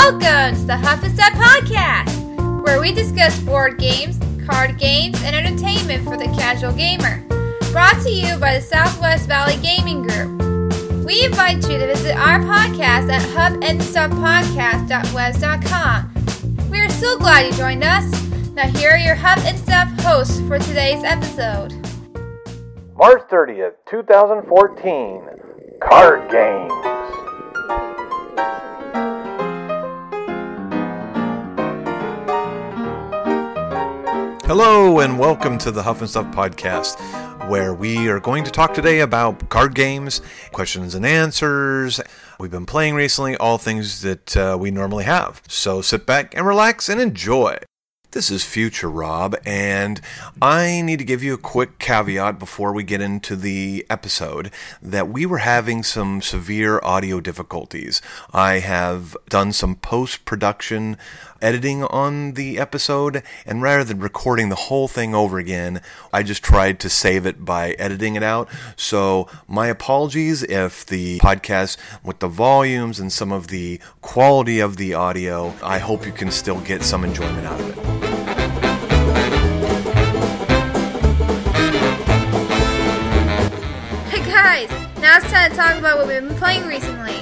Welcome to the Huff-N-Stuff podcast, where we discuss board games, card games, and entertainment for the casual gamer. Brought to you by the Southwest Valley Gaming Group. We invite you to visit our podcast at huffnstuffpodcast.webs.com. We are so glad you joined us. Now here are your Huff-N-Stuff hosts for today's episode. March 30th, 2014, Card Games. Hello and welcome to the Huff-N-Stuff podcast, where we are going to talk today about card games, questions and answers we've been playing recently, all things that we normally have. So sit back and relax and enjoy. This is Future Rob, and I need to give you a quick caveat before we get into the episode that we were having some severe audio difficulties. I have done some post-production editing on the episode, and rather than recording the whole thing over again, I just tried to save it by editing it out. So my apologies if the podcast, with the volumes and some of the quality of the audio, I hope you can still get some enjoyment out of it. Hey guys, now it's time to talk about what we've been playing recently.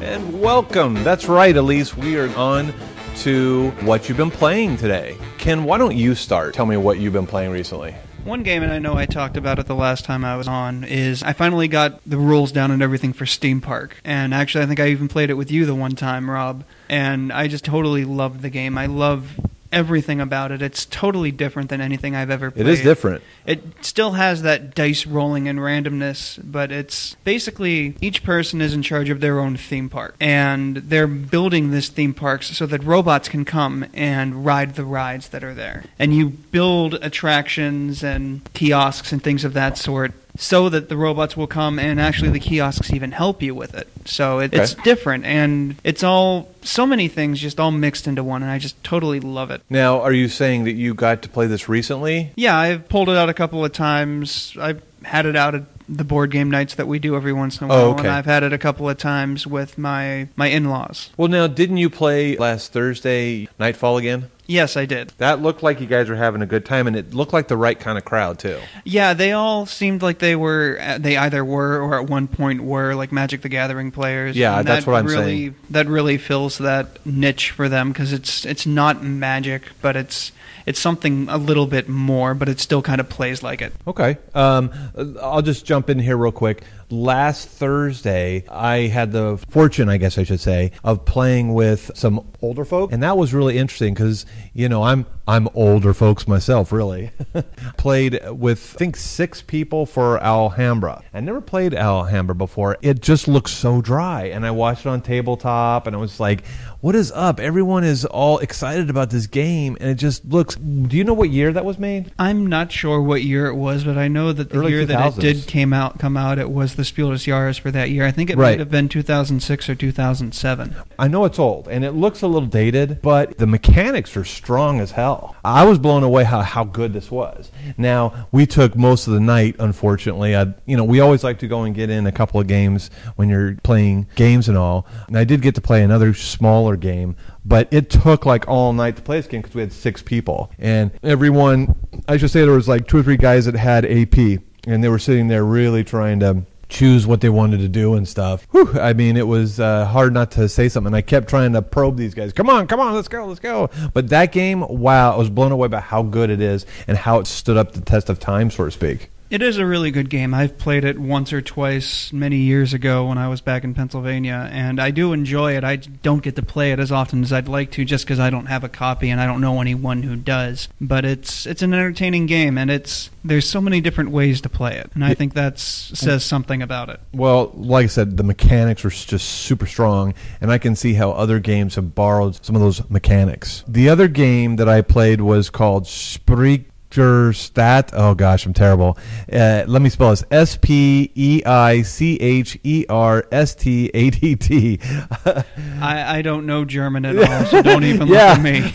And welcome. That's right, Elise. We are on to what you've been playing today. Ken, why don't you start? Tell me what you've been playing recently. One game, and I know I talked about it the last time I was on, is I finally got the rules down and everything for Steam Park. And actually, I think I even played it with you the one time, Rob. And I just totally loved the game. I love everything about it. It's totally different than anything I've ever played. It is different. It still has that dice rolling and randomness, but it's basically each person is in charge of their own theme park. And they're building this theme park so that robots can come and ride the rides that are there. And you build attractions and kiosks and things of that sort so that the robots will come, and actually the kiosks even help you with it. So it's different, and it's all so many things just all mixed into one, and I just totally love it. Now, are you saying that you got to play this recently? Yeah, I've pulled it out a couple of times. I've had it out at the board game nights that we do every once in a while, and I've had it a couple of times with my in-laws. Well, now, didn't you play last Thursday, Nightfall again? Yes, I did. That looked like you guys were having a good time, and it looked like the right kind of crowd, too. Yeah, they all seemed like they either were or at one point were like Magic the Gathering players. Yeah, that's what I'm saying. That really fills that niche for them, because it's not Magic, but it's something a little bit more, but it still kind of plays like it. Okay. I'll just jump in here real quick. Last Thursday, I had the fortune, I guess I should say, of playing with some older folk, and that was really interesting because, you know, I'm older folks myself, really. Played with, I think, 6 people for Alhambra. I never played Alhambra before. It just looks so dry, and I watched it on tabletop, and I was like, what is up? Everyone is all excited about this game, and it just looks... Do you know what year that was made? I'm not sure what year it was, but I know that the early year 2000s. that it did come out, it was the Spiel des Jahres for that year. I think it might have been 2006 or 2007. I know it's old, and it looks a little dated, but the mechanics are strong as hell. I was blown away how good this was. Now, we took most of the night, unfortunately. We always like to go and get in a couple of games when you're playing games and all. And I did get to play another smaller game, but it took like all night to play this game because we had 6 people. And everyone, I should say there was like 2 or 3 guys that had AP, and they were sitting there really trying to choose what they wanted to do and stuff. Whew, I mean, it was hard not to say something. I kept trying to probe these guys. Come on, let's go. But that game, wow, I was blown away by how good it is and how it stood up the test of time, so to speak. It is a really good game. I've played it once or twice many years ago when I was back in Pennsylvania, and I do enjoy it. I don't get to play it as often as I'd like to just because I don't have a copy and I don't know anyone who does. But it's an entertaining game, and there's so many different ways to play it, and I think that says something about it. Well, like I said, the mechanics are just super strong, and I can see how other games have borrowed some of those mechanics. The other game that I played was called Spree Stat. Oh gosh, I'm terrible. Let me spell this: Speicherstadt. I don't know German at all, so don't even look at me.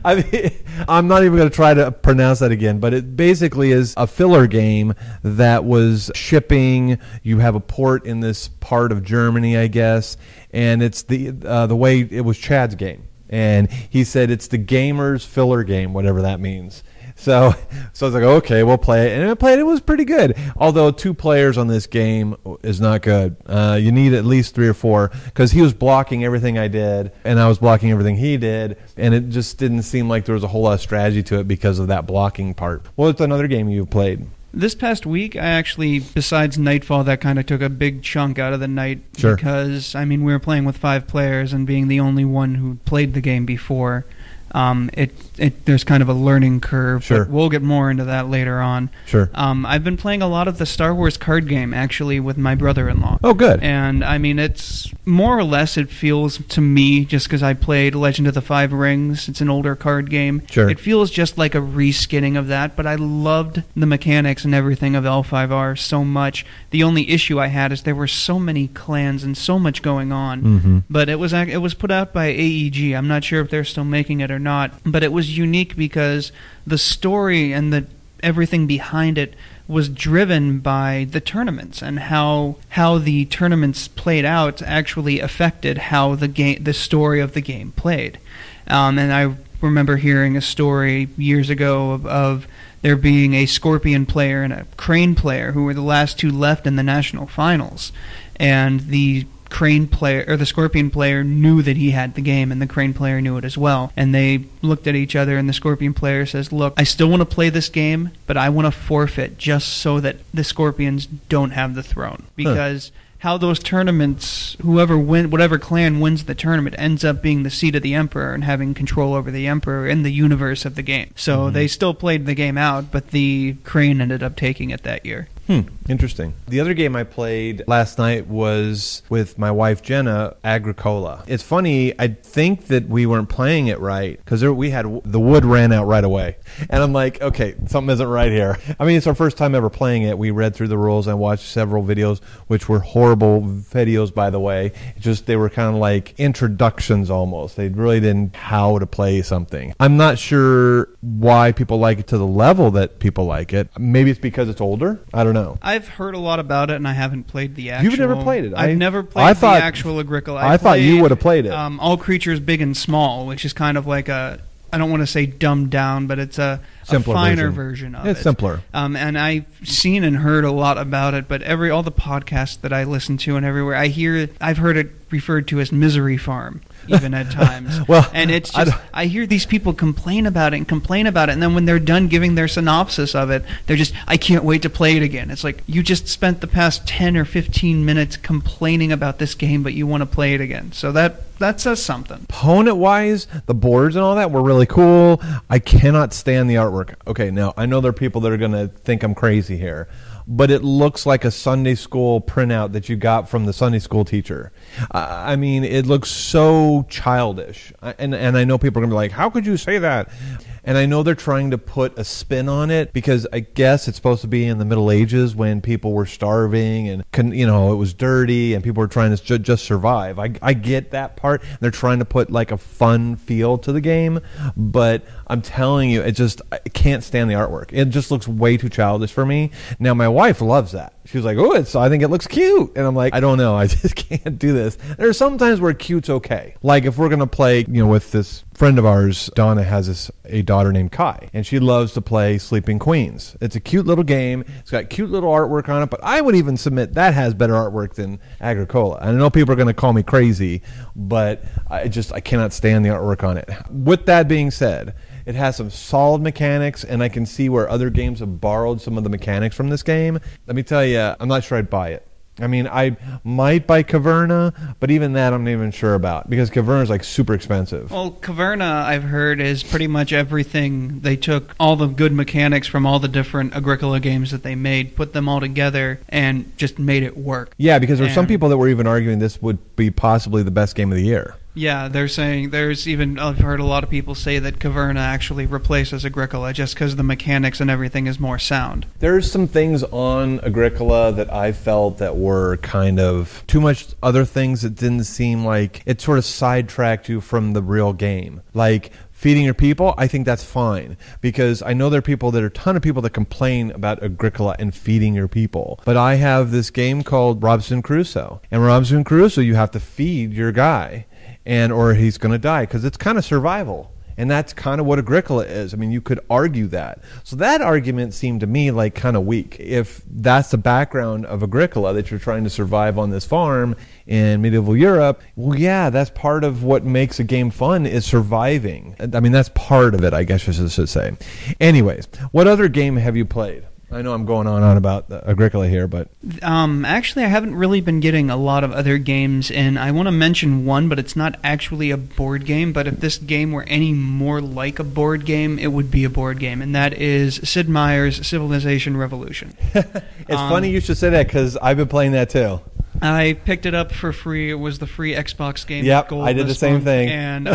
I mean, I'm not even going to try to pronounce that again, but it basically is a filler game that was shipping. You have a port in this part of Germany, I guess, and it's the way it was Chad's game, and he said it's the gamer's filler game, whatever that means. So I was like, okay, we'll play it. And I played it. It was pretty good. Although 2 players on this game is not good. You need at least 3 or 4 because he was blocking everything I did and I was blocking everything he did. And it just didn't seem like there was a whole lot of strategy to it because of that blocking part. Well, it's another game you've played. This past week, I actually, besides Nightfall, that kind of took a big chunk out of the night. Sure. Because, I mean, we were playing with 5 players and being the only one who played the game before. There's kind of a learning curve. Sure. But we'll get more into that later on. Sure. I've been playing a lot of the Star Wars card game, actually, with my brother-in-law. Oh, good. And, I mean, it's more or less, it feels to me, just because I played Legend of the Five Rings, it's an older card game. Sure. It feels just like a reskinning of that, but I loved the mechanics and everything of L5R so much. The only issue I had is there were so many clans and so much going on. Mm-hmm. But it was put out by AEG. I'm not sure if they're still making it or not, but it was unique because the story and everything behind it was driven by the tournaments and how the tournaments played out actually affected how the story of the game played. And I remember hearing a story years ago of there being a Scorpion player and a Crane player who were the last 2 left in the national finals, and the Crane player or the Scorpion player knew that he had the game, and the Crane player knew it as well. And they looked at each other, and the Scorpion player says, "Look, I still want to play this game, but I want to forfeit just so that the Scorpions don't have the throne." Because how those tournaments, whatever clan wins the tournament, ends up being the seat of the Emperor and having control over the Emperor in the universe of the game. So they still played the game out, but the Crane ended up taking it that year. Interesting. The other game I played last night was with my wife Jenna, Agricola. It's funny, I think that we weren't playing it right because the wood ran out right away. And I'm like, okay, something isn't right here. I mean, it's our first time ever playing it. We read through the rules and watched several videos, which were horrible videos, by the way. They were kind of like introductions almost. They really didn't know how to play something. I'm not sure why people like it to the level that people like it. Maybe it's because it's older. I don't know. I've heard a lot about it, and I haven't played the actual... You've never played it? I've never played the actual Agricola. I thought you would have played it. All Creatures Big and Small, which is kind of like a... I don't want to say dumbed down, but it's a finer version of it. It's simpler. And I've seen and heard a lot about it, but all the podcasts that I listen to and everywhere, I've heard it referred to as Misery Farm, even at times. Well, and it's just, I hear these people complain about it, and then when they're done giving their synopsis of it, they're just, I can't wait to play it again. It's like, you just spent the past 10 or 15 minutes complaining about this game, but you want to play it again. So that says something. Opponent-wise, the boards and all that were really cool. I cannot stand the artwork. Okay, now, I know there are people that are going to think I'm crazy here, but it looks like a Sunday school printout that you got from the Sunday school teacher. I mean, it looks so childish. And I know people are going to be like, how could you say that? And I know they're trying to put a spin on it because I guess it's supposed to be in the Middle Ages when people were starving and it was dirty and people were trying to just survive. I get that part. They're trying to put like a fun feel to the game, but I'm telling you, I can't stand the artwork. It just looks way too childish for me. Now my wife loves that. She was like, "Oh, I think it looks cute," and I'm like, "I don't know. I just can't do this." There are some times where cute's okay. Like if we're gonna play, with this friend of ours, Donna has a daughter named Kai, and she loves to play Sleeping Queens. It's a cute little game. It's got cute little artwork on it, but I would even submit that has better artwork than Agricola. I know people are going to call me crazy, but I cannot stand the artwork on it. With that being said, it has some solid mechanics, and I can see where other games have borrowed some of the mechanics from this game. Let me tell you, I'm not sure I'd buy it. I mean, I might buy Caverna, but even that I'm not even sure about because Caverna is like super expensive. Well, Caverna, I've heard, is pretty much everything. They took all the good mechanics from all the different Agricola games that they made, put them all together, and just made it work. Yeah, because there were some people that were even arguing this would be possibly the best game of the year. Yeah, they're saying I've heard a lot of people say that Caverna actually replaces Agricola just because the mechanics and everything is more sound. There's some things on Agricola that I felt that were kind of too much other things that didn't seem like it sort of sidetracked you from the real game. Like feeding your people, I think that's fine, because I know there are a ton of people that complain about Agricola and feeding your people. But I have this game called Robinson Crusoe, and Robinson Crusoe, you have to feed your guy, or he's going to die, because it's kind of survival. And that's kind of what Agricola is. I mean, you could argue that. So that argument seemed to me like kind of weak. If that's the background of Agricola, that you're trying to survive on this farm in medieval Europe, well, yeah, that's part of what makes a game fun, is surviving. I mean, that's part of it, I guess I should say. Anyways, what other game have you played? I know I'm going on about Agricola here, but... Actually, I haven't really been getting a lot of other games in. I want to mention one, but it's not actually a board game. But if this game were any more like a board game, it would be a board game. And that is Sid Meier's Civilization Revolution. It's funny you should say that, because I've been playing that too. I picked it up for free. It was the free Xbox game. Yep, Gold I did the same thing. And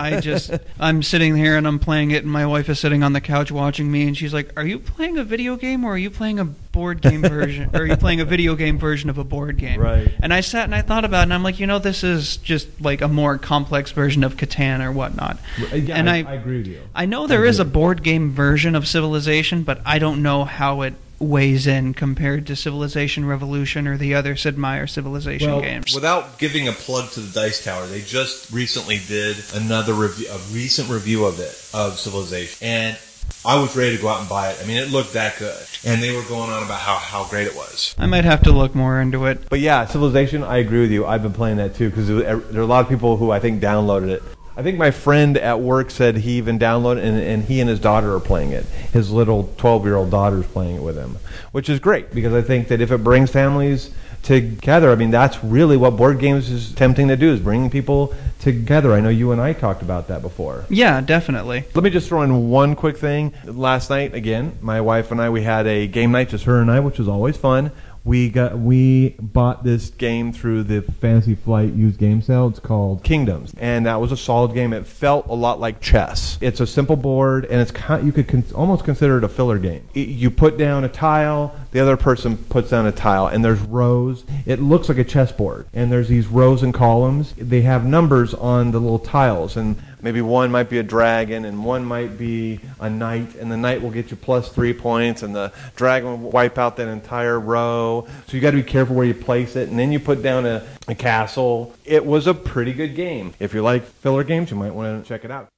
I'm sitting here and I'm playing it, and my wife is sitting on the couch watching me, and she's like, "Are you playing a video game, or are you playing a board game version? Or are you playing a video game version of a board game?" Right. And I sat and I thought about it, and I'm like, this is just like a more complex version of Catan or whatnot. Yeah, and I agree with you. I know there is a board game version of Civilization, but I don't know how it weighs in compared to Civilization Revolution or the other Sid Meier Civilization games. Without giving a plug to the Dice Tower, they just recently did a recent review of Civilization, and I was ready to go out and buy it. I mean, it looked that good, and they were going on about how great it was. I might have to look more into it. But yeah, Civilization, I agree with you. I've been playing that too, because there are a lot of people who I think downloaded it. I think my friend at work said he even downloaded it, and he and his daughter are playing it. His little 12-year-old daughter's playing it with him, which is great, because I think that if it brings families together, I mean, that's really what board games is attempting to do, is bringing people together. I know you and I talked about that before. Yeah, definitely. Let me just throw in one quick thing. Last night, again, my wife and I, we had a game night, just her and I, which was always fun. We bought this game through the Fantasy Flight used game sale. It's called Kingdoms, and that was a solid game. It felt a lot like chess. It's a simple board, and you could almost consider it a filler game. You put down a tile, the other person puts down a tile, and there's rows. It looks like a chessboard, and there's these rows and columns. They have numbers on the little tiles, and maybe one might be a dragon, and one might be a knight, and the knight will get you +3 points, and the dragon will wipe out that entire row. So you got to be careful where you place it, and then you put down a castle. It was a pretty good game. If you like filler games, you might want to check it out.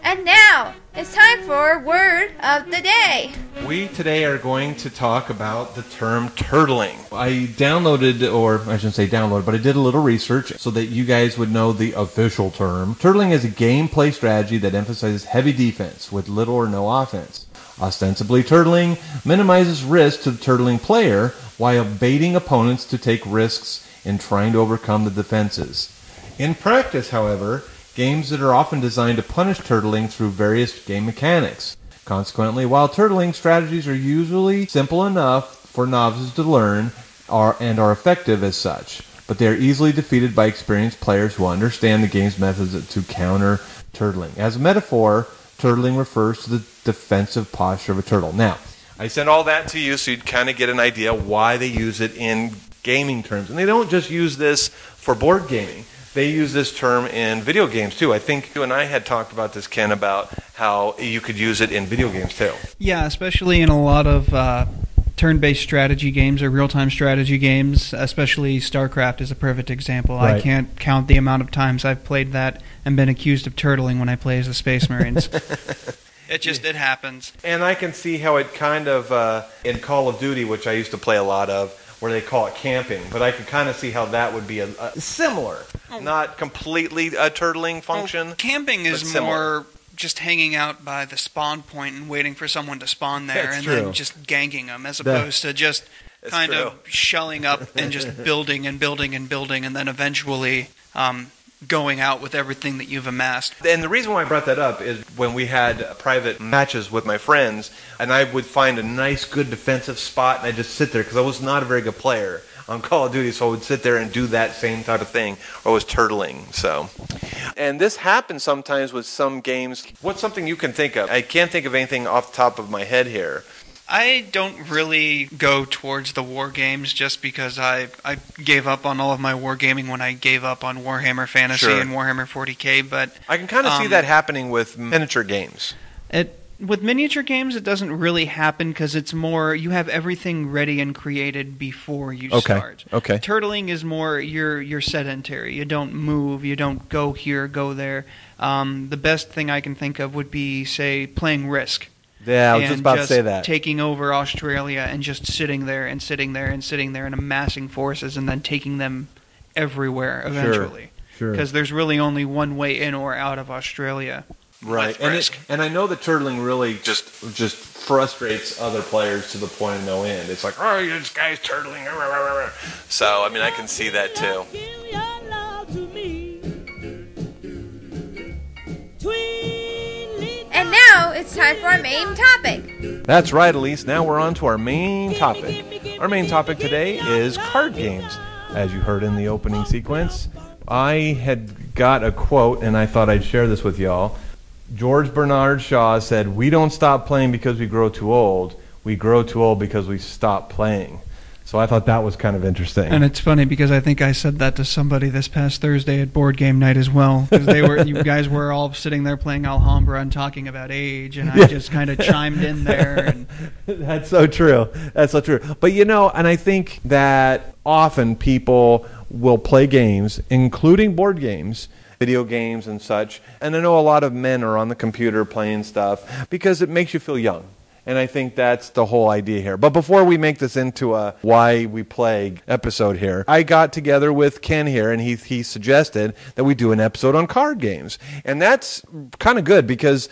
And now, it's time for Word of the Day. We today are going to talk about the term turtling. I downloaded, or I shouldn't say downloaded, but I did a little research so that you guys would know the official term. Turtling is a gameplay strategy that emphasizes heavy defense with little or no offense. Ostensibly, turtling minimizes risk to the turtling player while baiting opponents to take risks in trying to overcome the defenses. In practice, however, games that are often designed to punish turtling through various game mechanics. Consequently, while turtling strategies are usually simple enough for novices to learn and are effective as such, but they are easily defeated by experienced players who understand the game's methods to counter turtling. As a metaphor, turtling refers to the defensive posture of a turtle. Now, I sent all that to you so you'd kind of get an idea why they use it in gaming terms. And they don't just use this for board gaming. They use this term in video games, too. I think you and I had talked about this, Ken, about how you could use it in video games, too. Yeah, especially in a lot of turn-based strategy games or real-time strategy games, especially StarCraft is a perfect example. Right. I can't count the amount of times I've played that and been accused of turtling when I play as the Space Marines. It happens. And I can see how it kind of, in Call of Duty, which I used to play a lot of, where they call it camping, but I could kind of see how that would be a similar, not completely a turtling function. Well, camping is more just hanging out by the spawn point and waiting for someone to spawn there then just ganking them, as opposed to just kind of shelling up and just building and building and building, and then eventually going out with everything that you've amassed. And the reason why I brought that up is when we had private matches with my friends, and I would find a nice, good defensive spot, and I'd just sit there, because I was not a very good player on Call of Duty, so I would sit there and do that same type of thing, or I was turtling, so. And this happens sometimes with some games. What's something you can think of? I can't think of anything off the top of my head here. I don't really go towards the war games just because I gave up on all of my wargaming when I gave up on Warhammer Fantasy and Warhammer 40K, but I can kind of see that happening with miniature games. With miniature games, it doesn't really happen because it's more you have everything ready and created before you start. Okay. Turtling is more you're sedentary. You don't move. You don't go here, go there. The best thing I can think of would be, say, playing Risk. Yeah, I was just about to say that. Taking over Australia and just sitting there and sitting there and sitting there and amassing forces and then taking them everywhere eventually. Sure. Because there's really only one way in or out of Australia. Right, and I know that turtling really just frustrates other players to the point of no end. It's like, oh, this guy's turtling. So, I mean, I can see that too. And now it's time for our main topic. That's right, Elise. Now we're on to our main topic. Our main topic today is card games. As you heard in the opening sequence, I had got a quote, and I thought I'd share this with y'all. George Bernard Shaw said, "We don't stop playing because we grow too old. We grow too old because we stop playing." So I thought that was kind of interesting. And it's funny because I think I said that to somebody this past Thursday at board game night as well. Because you guys were all sitting there playing Alhambra and talking about age, and I just kind of chimed in there. And That's so true. That's so true. But and I think that often people will play games, including board games, video games and such. And I know a lot of men are on the computer playing stuff because it makes you feel young. And I think that's the whole idea here. But before we make this into a why we play episode here, I got together with Ken here, and he suggested that we do an episode on card games. And that's kind of good because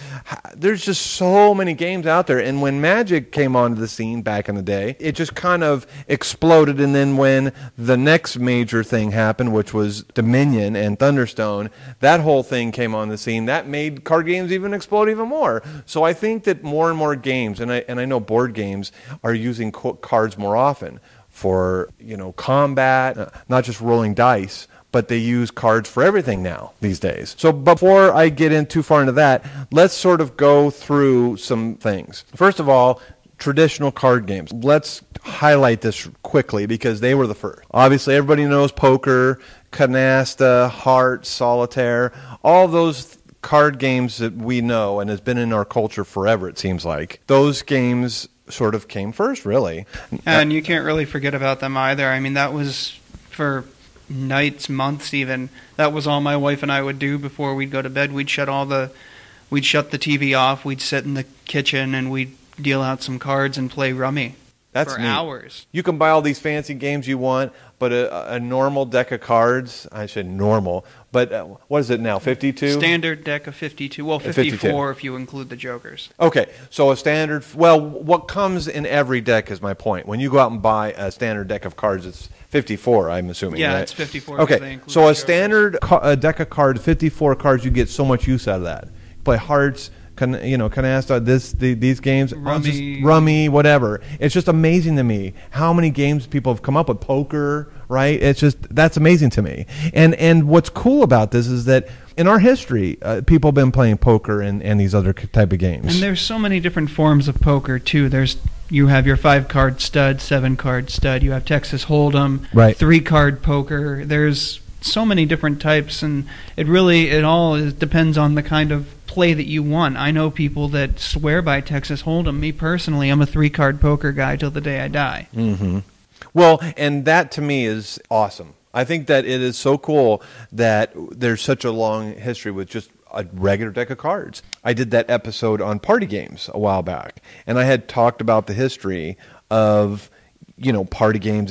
there's just so many games out there. And when Magic came onto the scene back in the day, it just kind of exploded. And then when the next major thing happened, which was Dominion and Thunderstone, that whole thing came on the scene. That made card games even explode even more. So I think that more and more games, and I know board games are using cards more often for combat, not just rolling dice, but they use cards for everything now these days. So before I get in too far into that, let's sort of go through some things. First of all, traditional card games. Let's highlight this quickly because they were the first. Obviously, everybody knows poker, canasta, hearts, solitaire, all those card games that we know and has been in our culture forever, it seems like. Those games sort of came first, really. And you can't really forget about them either. I mean, that was for nights, months even. That was all my wife and I would do before we'd go to bed. We'd shut the TV off, we'd sit in the kitchen, and we'd deal out some cards and play rummy for hours. You can buy all these fancy games you want, but a normal deck of cards, I said normal, but what is it now, 52? Standard deck of 52. Well, 54 if you include the jokers. Okay, so a standard, what comes in every deck is my point. When you go out and buy a standard deck of cards, it's 54, I'm assuming. Yeah, right? it's 54. Okay, so a standard deck of cards, 54 cards, you get so much use out of that. You play hearts, canasta, these games, rummy, whatever. It's just amazing to me how many games people have come up with. Poker, right? That's amazing to me. And what's cool about this is that in our history, people have been playing poker and these other type of games. And there's so many different forms of poker too. You have your 5-card stud, 7-card stud. You have Texas Hold'em, right. 3-card poker. There's so many different types, and it all depends on the kind of play that you want. I know people that swear by Texas Hold'em. Me personally, I'm a 3-card poker guy till the day I die. Mm-hmm. Well, and that to me is awesome. I think that it is so cool that there's such a long history with just a regular deck of cards. I did that episode on party games a while back, and I had talked about the history of party games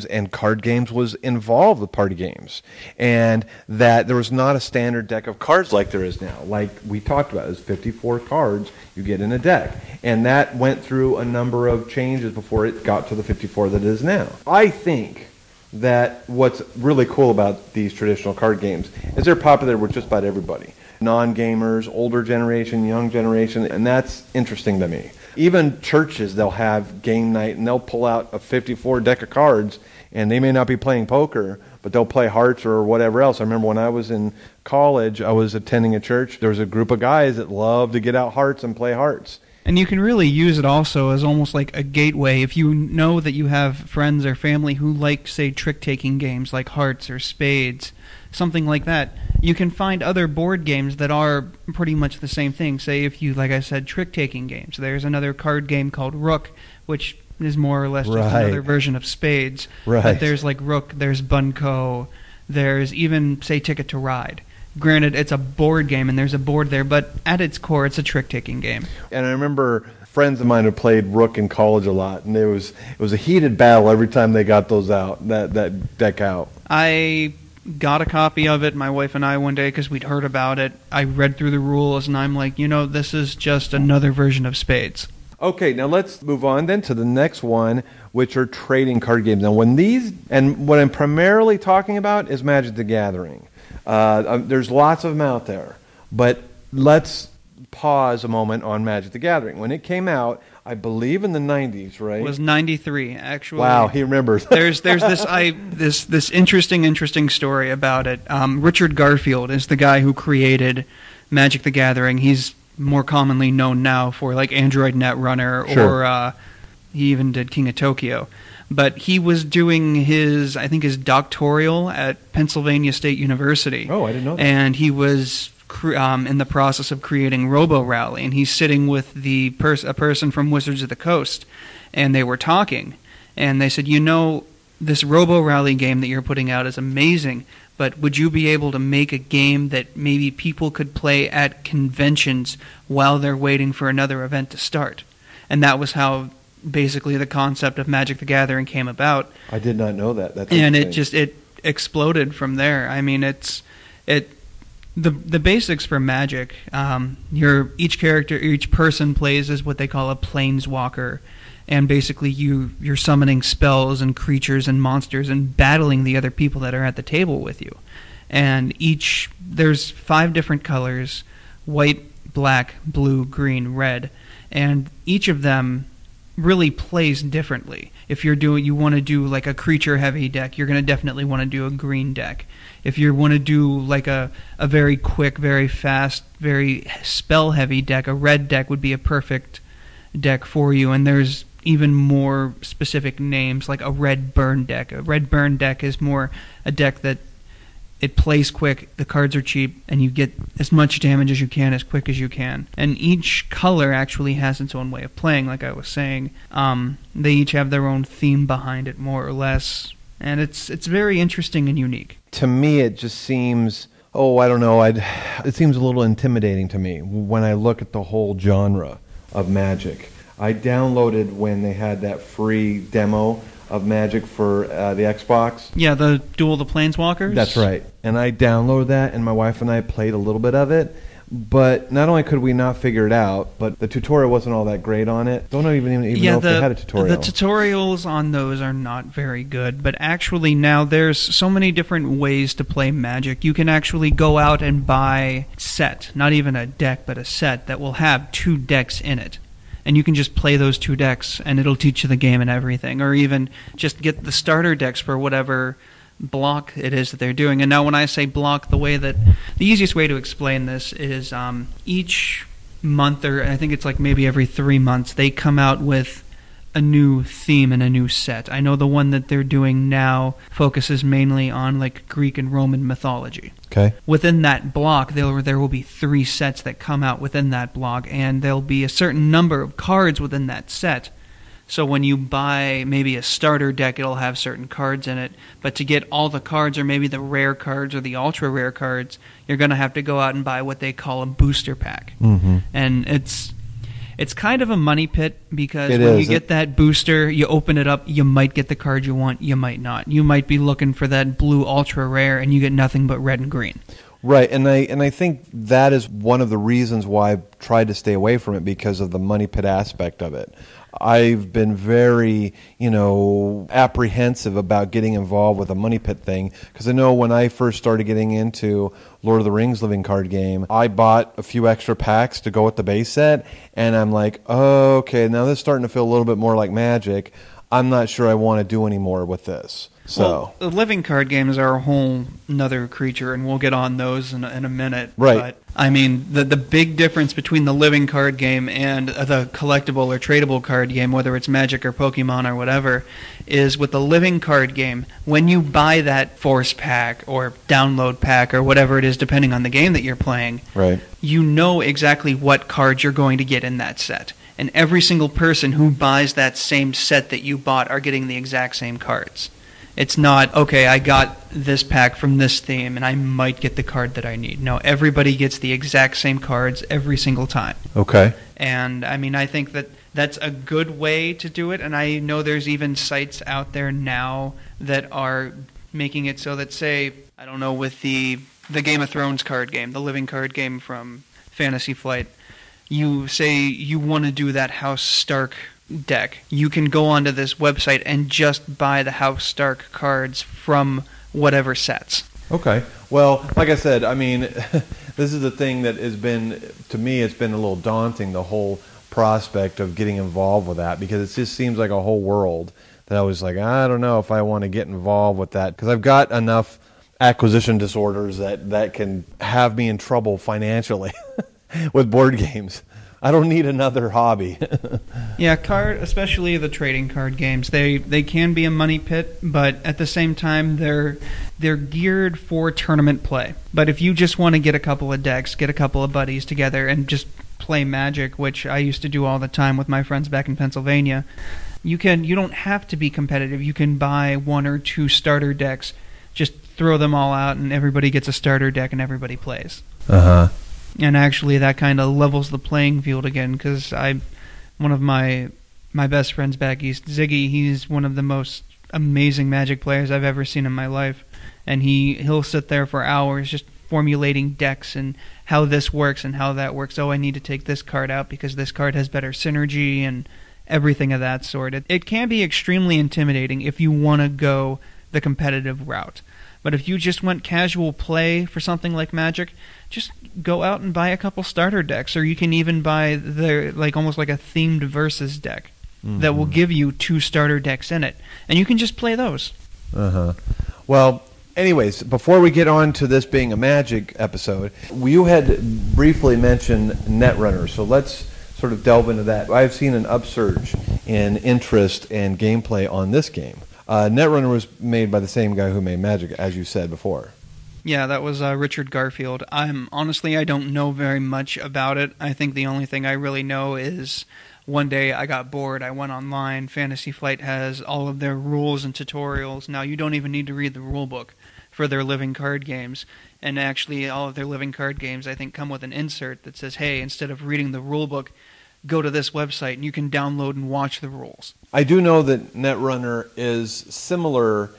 and card games was involved with party games, and that there was not a standard deck of cards like there is now. Like we talked about, it's 54 cards you get in a deck, and that went through a number of changes before it got to the 54 that it is now. I think that what's really cool about these traditional card games is they're popular with just about everybody. Non-gamers, older generation, young generation, and that's interesting to me. Even churches, they'll have game night and they'll pull out a 54 deck of cards, and they may not be playing poker, but they'll play hearts or whatever else. I remember when I was in college, I was attending a church. There was a group of guys that loved to get out hearts and play hearts. And you can really use it also as almost like a gateway. If you know that you have friends or family who like, say, trick-taking games like hearts or spades, something like that, you can find other board games that are pretty much the same thing. Say if you, like I said, trick-taking games. There's another card game called Rook, which is more or less just another version of spades. Right. But there's like Rook, there's Bunko, there's even, say, Ticket to Ride. Granted, it's a board game and there's a board there, but at its core, it's a trick-taking game. And I remember friends of mine who played Rook in college a lot, and it was a heated battle every time they got those out, that deck out. I got a copy of it, my wife and I, one day, because we'd heard about it. I read through the rules, and I'm like, this is just another version of spades. Okay, now let's move on then to the next one, which are trading card games. Now, what I'm primarily talking about is Magic the Gathering. There's lots of them out there, but let's pause a moment on Magic the Gathering. When it came out, I believe in the 90s, right? It was 93, actually. Wow, he remembers. There's this interesting story about it. Richard Garfield is the guy who created Magic the Gathering. He's more commonly known now for like Android Netrunner, sure. Or he even did King of Tokyo. But he was doing his doctoral at Pennsylvania State University. Oh, I didn't know that. And he was in the process of creating Robo Rally, and he's sitting with a person from Wizards of the Coast, and they were talking, and they said, this Robo Rally game that you're putting out is amazing, but would you be able to make a game that maybe people could play at conventions while they're waiting for another event to start? And that was how basically the concept of Magic the Gathering came about. I did not know that. That's and it exploded from there. I mean, the basics for Magic. Each person plays as what they call a planeswalker, and basically you're summoning spells and creatures and monsters and battling the other people that are at the table with you. And there's 5 different colors: white, black, blue, green, red, and each of them really plays differently. If you want to do like a creature heavy deck, you're going to definitely want to do a green deck. If you want to do like a very quick, very fast, very spell heavy deck, a red deck would be a perfect deck for you. And there's even more specific names like a red burn deck. A red burn deck is more a deck that it plays quick, the cards are cheap, and you get as much damage as you can as quick as you can. And each color actually has its own way of playing, like I was saying. They each have their own theme behind it, more or less. And it's very interesting and unique. To me, it just seems, I don't know, it seems a little intimidating to me when I look at the whole genre of Magic. I downloaded when they had that free demo of Magic for the Xbox. Yeah, the Duel of the Planeswalkers? That's right. And I downloaded that, and my wife and I played a little bit of it. But not only could we not figure it out, but the tutorial wasn't all that great on it. Don't even know if they had a tutorial. The tutorials on those are not very good. But actually now there's so many different ways to play Magic. You can actually go out and buy a set, not even a deck, but a set that will have 2 decks in it. And you can just play those 2 decks, and it'll teach you the game and everything. Or even just get the starter decks for whatever block it is that they're doing. And now when I say block, the easiest way to explain this is each month, or I think it's like maybe every 3 months, they come out with a new theme and a new set. I know the one that they're doing now focuses mainly on like Greek and Roman mythology. Okay. Within that block, there will be 3 sets that come out within that block, and there'll be a certain number of cards within that set. So when you buy maybe a starter deck, it'll have certain cards in it. But to get all the cards, or maybe the rare cards or the ultra rare cards, you're going to have to go out and buy what they call a booster pack. Mm-hmm. And it's kind of a money pit, because when you get that booster, you open it up, you might get the card you want, you might not. You might be looking for that blue ultra rare, and you get nothing but red and green. Right, and I think that is one of the reasons why I've tried to stay away from it, because of the money pit aspect of it. I've been very, apprehensive about getting involved with a money pit thing, because I know when I first started getting into Lord of the Rings living card game, I bought a few extra packs to go with the base set, and I'm like, oh, okay, now this is starting to feel a little bit more like Magic. I'm not sure I want to do any more with this. So well, the living card games are a whole nother creature, and we'll get on those in a minute. Right. But, I mean, the big difference between the living card game and the collectible or tradable card game, whether it's Magic or Pokemon or whatever, is with the living card game, when you buy that Force Pack or download pack or whatever it is, depending on the game that you're playing, right, you know exactly what cards you're going to get in that set. And every single person who buys that same set that you bought are getting the exact same cards. It's not, okay, I got this pack from this theme, and I might get the card that I need. No, everybody gets the exact same cards every single time. Okay. And, I mean, I think that that's a good way to do it, and I know there's even sites out there now that are making it so that, say, I don't know, with the Game of Thrones card game, the living card game from Fantasy Flight, you say you want to do that House Stark deck, you can go onto this website and just buy the House Stark cards from whatever sets. Okay. Well, like I said, I mean, this is the thing that has been, to me, it's been a little daunting, the whole prospect of getting involved with that, because it just seems like a whole world that I was like, I don't know if I want to get involved with that, because I've got enough acquisition disorders that can have me in trouble financially with board games. I don't need another hobby. Yeah, especially the trading card games, they can be a money pit, but at the same time they're geared for tournament play. But if you just want to get a couple of decks, get a couple of buddies together and just play Magic, which I used to do all the time with my friends back in Pennsylvania, you don't have to be competitive. You can buy one or two starter decks, just throw them all out, and everybody gets a starter deck and everybody plays. Uh-huh. And actually, that kind of levels the playing field again, because one of my best friends back east, Ziggy, he's one of the most amazing Magic players I've ever seen in my life, and he'll sit there for hours just formulating decks and how this works and how that works. Oh, I need to take this card out because this card has better synergy and everything of that sort. It can be extremely intimidating if you want to go the competitive route. But if you just want casual play for something like Magic, just go out and buy a couple starter decks, or you can even buy almost like a themed versus deck that will give you 2 starter decks in it, and you can just play those. Uh-huh. Well, anyways, before we get on to this being a Magic episode, you had briefly mentioned Netrunner, so let's sort of delve into that. I've seen an upsurge in interest and gameplay on this game. Netrunner was made by the same guy who made Magic, as you said before. Yeah, that was Richard Garfield. Honestly, I don't know very much about it. I think the only thing I really know is one day I got bored, I went online. Fantasy Flight has all of their rules and tutorials. Now, you don't even need to read the rule book for their living card games. And actually, all of their living card games, I think, come with an insert that says, hey, instead of reading the rule book, go to this website and you can download and watch the rules. I do know that Netrunner is similar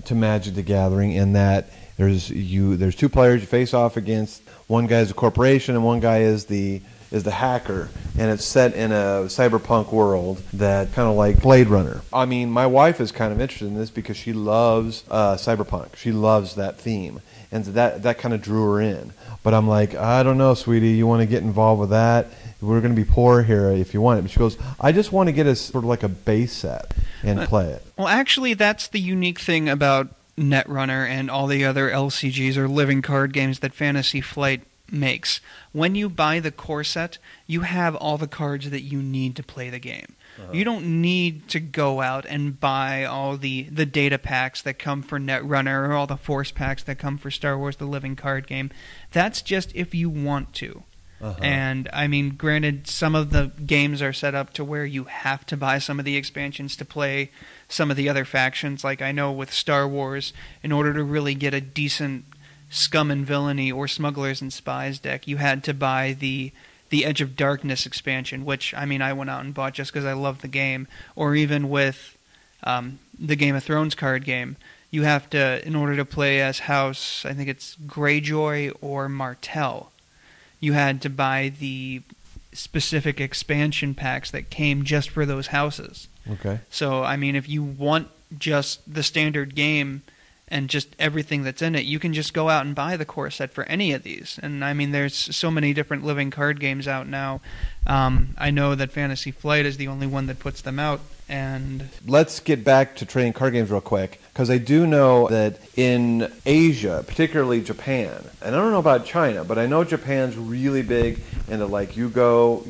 to Magic the Gathering in that there's 2 players you face off against. One guy is a corporation and one guy is the hacker, and it's set in a cyberpunk world that kind of like Blade Runner. I mean, my wife is kind of interested in this because she loves cyberpunk. She loves that theme, and so that kind of drew her in. But I'm like, I don't know, sweetie, you want to get involved with that? We're going to be poor here if you want it. But she goes, I just want to get a sort of like a base set and play it. Well, actually, that's the unique thing about Netrunner and all the other LCGs or living card games that Fantasy Flight makes. When you buy the core set, you have all the cards that you need to play the game. Uh-huh. You don't need to go out and buy all the data packs that come for Netrunner or all the force packs that come for Star Wars the Living Card Game. That's just if you want to. Uh-huh. And, I mean, granted, some of the games are set up to where you have to buy some of the expansions to play some of the other factions. Like I know with Star Wars, in order to really get a decent Scum and Villainy or Smugglers and Spies deck, you had to buy the Edge of Darkness expansion, which, I mean, I went out and bought just because I love the game. Or even with the Game of Thrones card game, you have to, in order to play as House, I think it's Greyjoy or Martell, you had to buy the specific expansion packs that came just for those houses. Okay. So, I mean, if you want just the standard game and just everything that's in it, you can just go out and buy the core set for any of these. And, I mean, there's so many different living card games out now. I know that Fantasy Flight is the only one that puts them out. And let's get back to trading card games real quick, because I do know that in Asia, particularly Japan, and I don't know about China, but I know Japan's really big into like Yu-Gi-Oh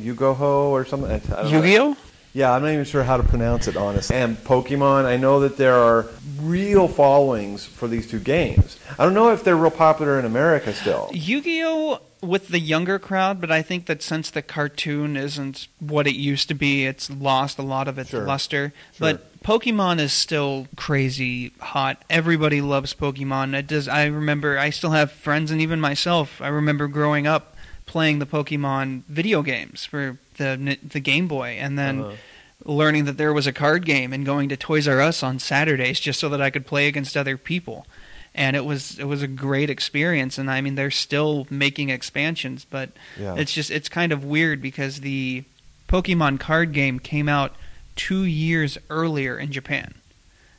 or something. Yu-Gi-Oh? Yeah, I'm not even sure how to pronounce it, honestly. And Pokemon, I know that there are real followings for these two games. I don't know if they're real popular in America still. Yu-Gi-Oh! With the younger crowd, but I think that since the cartoon isn't what it used to be, it's lost a lot of its luster. Sure. But Pokemon is still crazy hot. Everybody loves Pokemon. It does. I remember, I still have friends, and even myself, I remember growing up playing the Pokemon video games for the Game Boy, and then learning that there was a card game and going to Toys R Us on Saturdays just so that I could play against other people. And it was a great experience, and I mean they're still making expansions, but it's kind of weird because the Pokemon card game came out 2 years earlier in Japan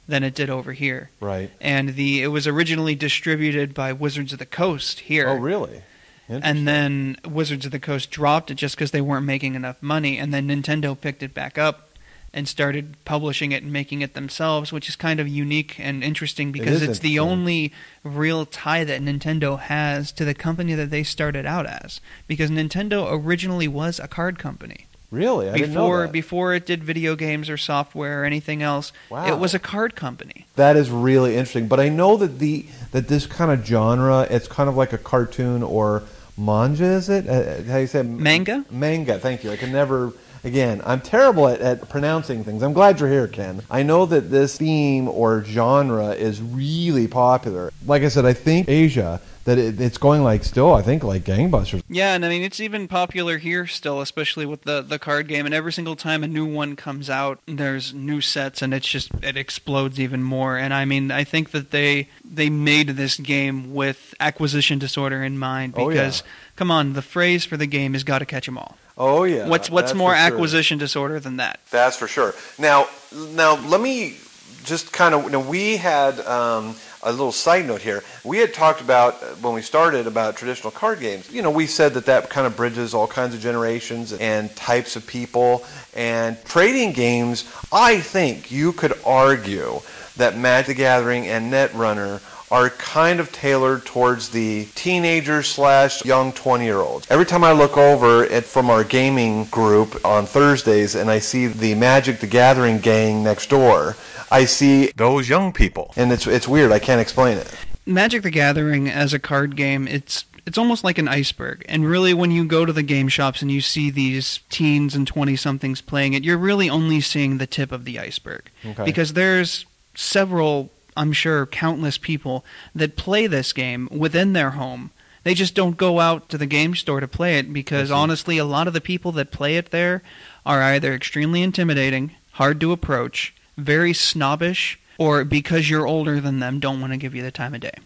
than it did over here. Right. And it was originally distributed by Wizards of the Coast here. Oh, really? And then Wizards of the Coast dropped it just because they weren't making enough money, and then Nintendo picked it back up and started publishing it and making it themselves, which is kind of unique and interesting because it's the only real tie that Nintendo has to the company that they started out as. Because Nintendo originally was a card company. Really? I didn't know that. Before it did video games or software or anything else, it was a card company. That is really interesting. But I know that this kind of genre, it's kind of like a cartoon or manga, is it? How do you say it? Manga? Manga, thank you. I can never... Again, I'm terrible at pronouncing things. I'm glad you're here, Ken. I know that this theme or genre is really popular. Like I said, I think Asia, that it's going like gangbusters. Yeah, and I mean, it's even popular here still, especially with the card game. And every single time a new one comes out, there's new sets, and it explodes even more. And I mean, I think that they made this game with acquisition disorder in mind because, come on, the phrase for the game is "gotta catch 'em all." Oh yeah. What's more acquisition disorder than that? That's for sure. Now let me just kind of. We had a little side note here. We had talked about when we started about traditional card games. We said that kind of bridges all kinds of generations and types of people. And trading games, I think you could argue that Magic the Gathering and Netrunner are kind of tailored towards the teenagers/young 20-year-olds. Every time I look over from our gaming group on Thursdays and I see the Magic the Gathering gang next door, I see those young people. And it's weird. I can't explain it. Magic the Gathering as a card game, it's almost like an iceberg. And really, when you go to the game shops and you see these teens and 20-somethings playing it, you're really only seeing the tip of the iceberg. Okay. Because there's several... I'm sure countless people that play this game within their home. They just don't go out to the game store to play it because honestly, a lot of the people that play it there are either extremely intimidating, hard to approach, very snobbish, or because you're older than them, don't want to give you the time of day.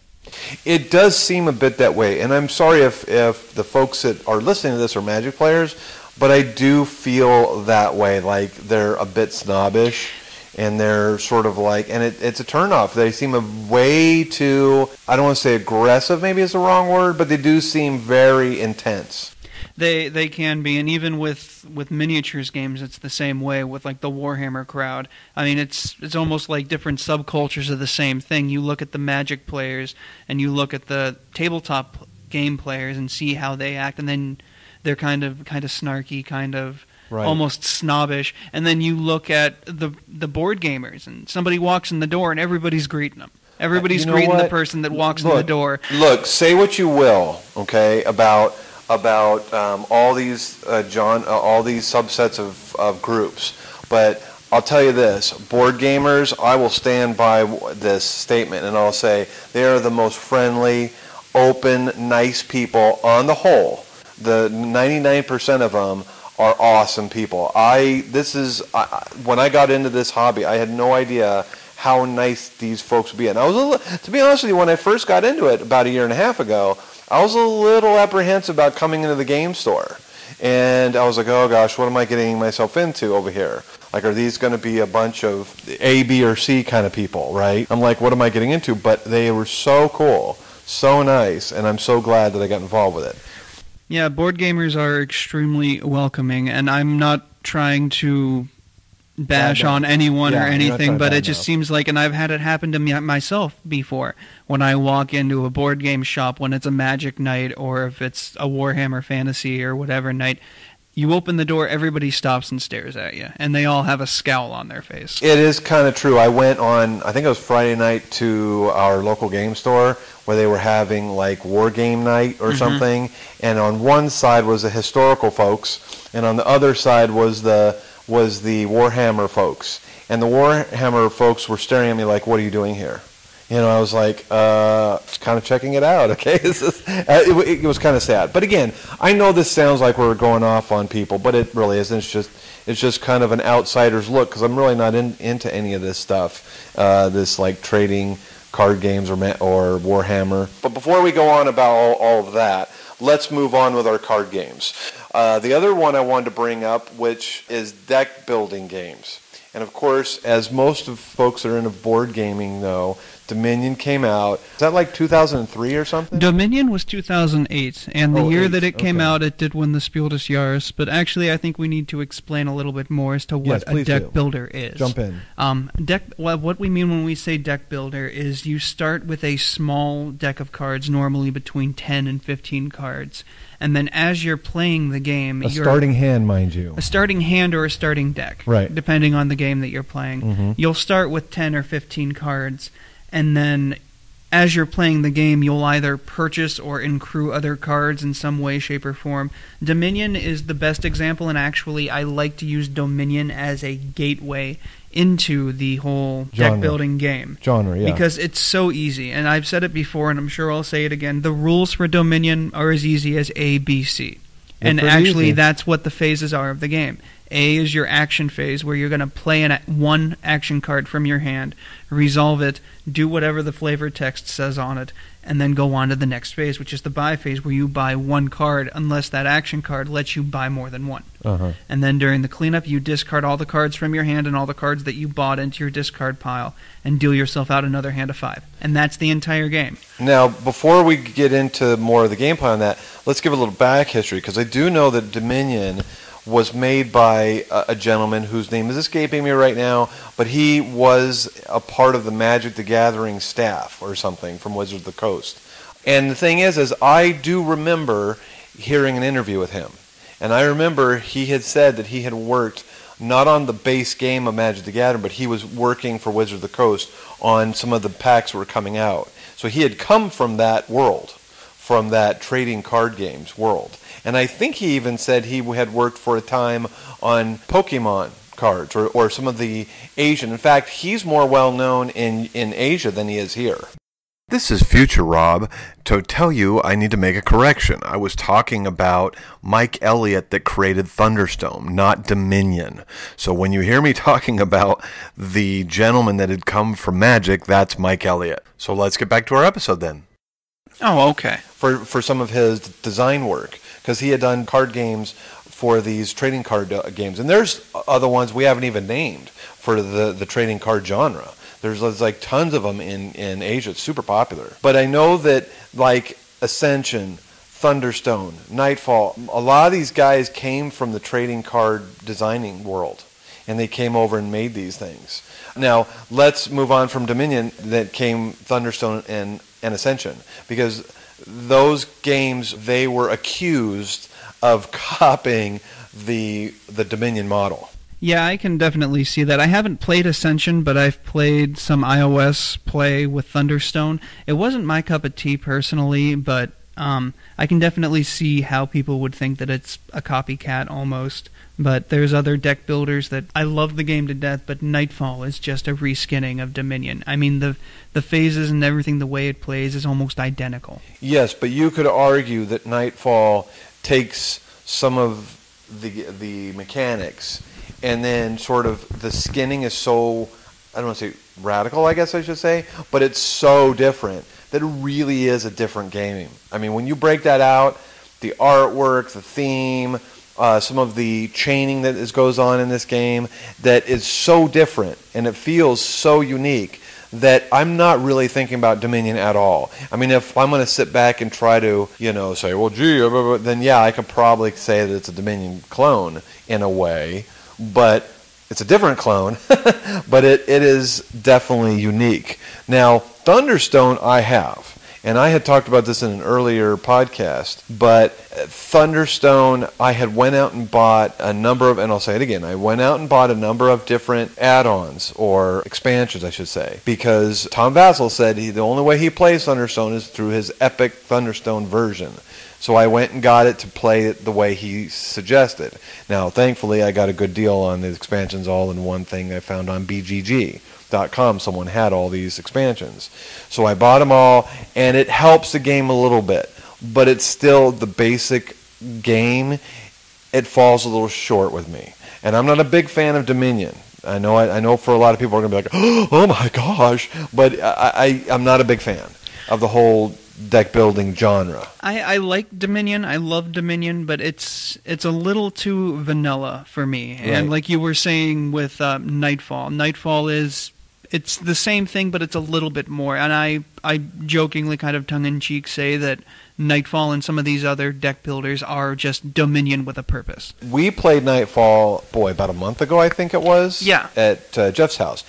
It does seem a bit that way, and I'm sorry if the folks that are listening to this are Magic players, but I do feel that way, like they're a bit snobbish. And they're sort of like, and it's a turnoff. They seem a way too, I don't want to say aggressive, maybe is the wrong word, but they do seem very intense. They can be, and even with miniatures games, it's the same way with like the Warhammer crowd. I mean, it's almost like different subcultures of the same thing. You look at the Magic players, and you look at the tabletop game players, and see how they act, and then they're kind of snarky, kind of. Right. Almost snobbish, and then you look at the board gamers, and somebody walks in the door, and everybody's greeding them. Everybody's greeting the person that walks in the door. Look, say what you will, okay, about all these all these subsets of groups, but I'll tell you this: board gamers, I will stand by this statement, and I'll say they are the most friendly, open, nice people on the whole. The 99% of them are awesome people. When I got into this hobby, I had no idea how nice these folks would be. And to be honest with you, when I first got into it about a year and a half ago, I was a little apprehensive about coming into the game store. And I was like, oh gosh, what am I getting myself into over here? Like, are these going to be a bunch of A, B, or C kind of people, right? I'm like, what am I getting into? But they were so cool, so nice, and I'm so glad that I got involved with it. Yeah, board gamers are extremely welcoming, and I'm not trying to bash on anyone or anything, but it just seems like, and I've had it happen to me myself before, when I walk into a board game shop, when it's a Magic night, or if it's a Warhammer Fantasy or whatever night, you open the door, everybody stops and stares at you, and they all have a scowl on their face. It is kind of true. I went on, I think it was Friday night, to our local game store where they were having like war game night or something, and on one side was the historical folks, and on the other side was the Warhammer folks. And the Warhammer folks were staring at me like, what are you doing here? You know, I was like, just kind of checking it out, okay? It was kind of sad. But again, I know this sounds like we're going off on people, but it really isn't. It's just kind of an outsider's look, because I'm really not into any of this stuff, this like trading card games or Warhammer. But before we go on about all of that, let's move on with our card games. The other one I wanted to bring up, which is deck building games. And of course, as most of folks that are into board gaming know, Dominion came out. Is that like 2003 or something? Dominion was 2008, and the year that it came out, it did win the Spiel des Jahres. But actually, I think we need to explain a little bit more as to what a deck builder is. Jump in. What we mean when we say deck builder is you start with a small deck of cards, normally between 10 and 15 cards. And then as you're playing the game... starting hand, mind you. A starting hand or a starting deck. Right. Depending on the game that you're playing. You'll start with 10 or 15 cards, and then as you're playing the game, you'll either purchase or accrue other cards in some way, shape, or form. Dominion is the best example, and actually I like to use Dominion as a gateway into the whole deck building game. Because it's so easy, and I've said it before, and I'm sure I'll say it again. The rules for Dominion are as easy as A, B, C. And actually, that's what the phases are of the game. A is your action phase, where you're going to play one action card from your hand, resolve it, do whatever the flavor text says on it, and then go on to the next phase, which is the buy phase, where you buy one card unless that action card lets you buy more than one. And then during the cleanup, you discard all the cards from your hand and all the cards that you bought into your discard pile, and deal yourself out another hand of 5. And that's the entire game. Now, before we get into more of the gameplay on that, let's give a little back history, because I do know that Dominion was made by a gentleman whose name is escaping me right now, but he was a part of the Magic the Gathering staff or something from Wizards of the Coast. And the thing is I do remember hearing an interview with him. And I remember he had said that he had worked not on the base game of Magic the Gathering, but he was working for Wizards of the Coast on some of the packs that were coming out. So he had come from that world, from that trading card games world. And I think he even said he had worked for a time on Pokemon cards or some of the Asian. In fact, he's more well known in Asia than he is here. This is Future Rob. To tell you, I need to make a correction. I was talking about Mike Elliott that created Thunderstone, not Dominion. So when you hear me talking about the gentleman that had come from Magic, that's Mike Elliott. So let's get back to our episode then. Oh, okay. For some of his design work, because he had done card games for these trading card games. And there's other ones we haven't even named for the trading card genre. There's like tons of them in Asia. It's super popular. But I know that like Ascension, Thunderstone, Nightfall, a lot of these guys came from the trading card designing world. And they came over and made these things. Now, let's move on from Dominion. That came Thunderstone and Ascension. Because those games, they were accused of copying the Dominion model. Yeah, I can definitely see that. I haven't played Ascension, but I've played some iOS play with Thunderstone. It wasn't my cup of tea personally, but I can definitely see how people would think that it's a copycat almost. But there's other deck builders that I love the game to death, but Nightfall is just a reskinning of Dominion. I mean, the phases and everything, the way it plays is almost identical. Yes, but you could argue that Nightfall takes some of the mechanics, and then sort of the skinning is so, I don't want to say radical, I guess I should say, but it's so different that it really is a different game. I mean, when you break that out, the artwork, the theme, some of the chaining that goes on in this game that is so different and it feels so unique that I'm not really thinking about Dominion at all. I mean, if I'm going to sit back and try to, say, well, gee, then yeah, I could probably say that it's a Dominion clone in a way, but it's a different clone, but it is definitely unique. Now, Thunderstone I have. And I had talked about this in an earlier podcast, but Thunderstone, I had went out and bought a number of, and I'll say it again, I went out and bought a number of different add-ons, or expansions, I should say, because Tom Vassell said the only way he plays Thunderstone is through his epic Thunderstone version. So I went and got it to play it the way he suggested. Now, thankfully, I got a good deal on the expansions all in one thing I found on BGG.com. Someone had all these expansions. So I bought them all, and it helps the game a little bit. But it's still the basic game. It falls a little short with me. And I'm not a big fan of Dominion. I know for a lot of people are going to be like, oh my gosh. But I'm not a big fan of the whole deck building genre. I like Dominion. I love Dominion, but it's a little too vanilla for me. Right. And like you were saying with Nightfall it's the same thing, but it's a little bit more. And I jokingly, kind of tongue-in-cheek, say that Nightfall and some of these other deck builders are just Dominion with a purpose. We played Nightfall, about a month ago, I think it was, at Jeff's house.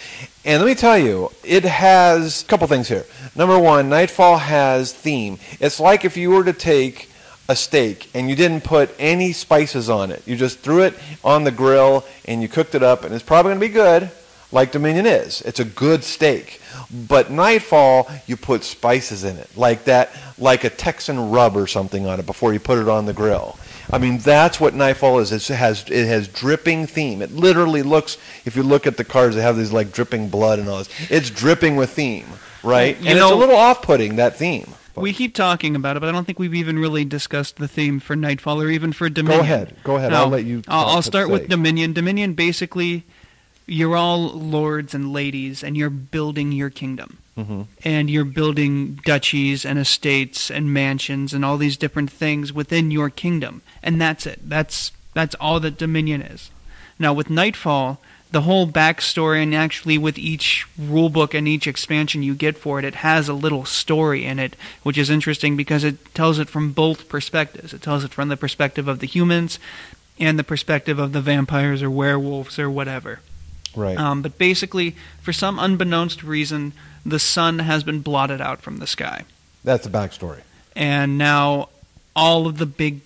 And let me tell you, it has a couple things here. Number one, Nightfall has theme. It's like if you were to take a steak and you didn't put any spices on it. You just threw it on the grill and you cooked it up, and it's probably going to be good, like Dominion is. It's a good steak. But Nightfall, you put spices in it, like a Texan rub or something on it before you put it on the grill. I mean, that's what Nightfall is. It has dripping theme. It literally looks, if you look at the cards, they have these like dripping blood and all this. It's dripping with theme, right? And it's a little off-putting, that theme. We keep talking about it, but I don't think we've even really discussed the theme for Nightfall or even for Dominion. Go ahead. I'll let you I'll start with Dominion. Dominion, basically, you're all lords and ladies, and you're building your kingdom. Mm-hmm. And you're building duchies and estates and mansions and all these different things within your kingdom. And that's it. That's all that Dominion is. Now, with Nightfall, the whole backstory, and actually with each rulebook and each expansion you get for it, it has a little story in it, which is interesting because it tells it from both perspectives. It tells it from the perspective of the humans and the perspective of the vampires or werewolves or whatever. Right. But basically, for some unbeknownst reason, the sun has been blotted out from the sky. That's the backstory. And now all of the big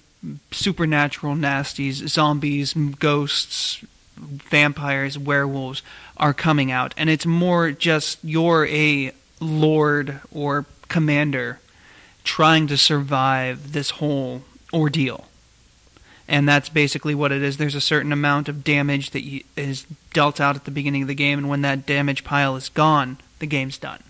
supernatural nasties, zombies, ghosts, vampires, werewolves, are coming out. And it's more just you're a lord or commander trying to survive this whole ordeal. And that's basically what it is. There's a certain amount of damage that is dealt out at the beginning of the game, and when that damage pile is gone, the game's done.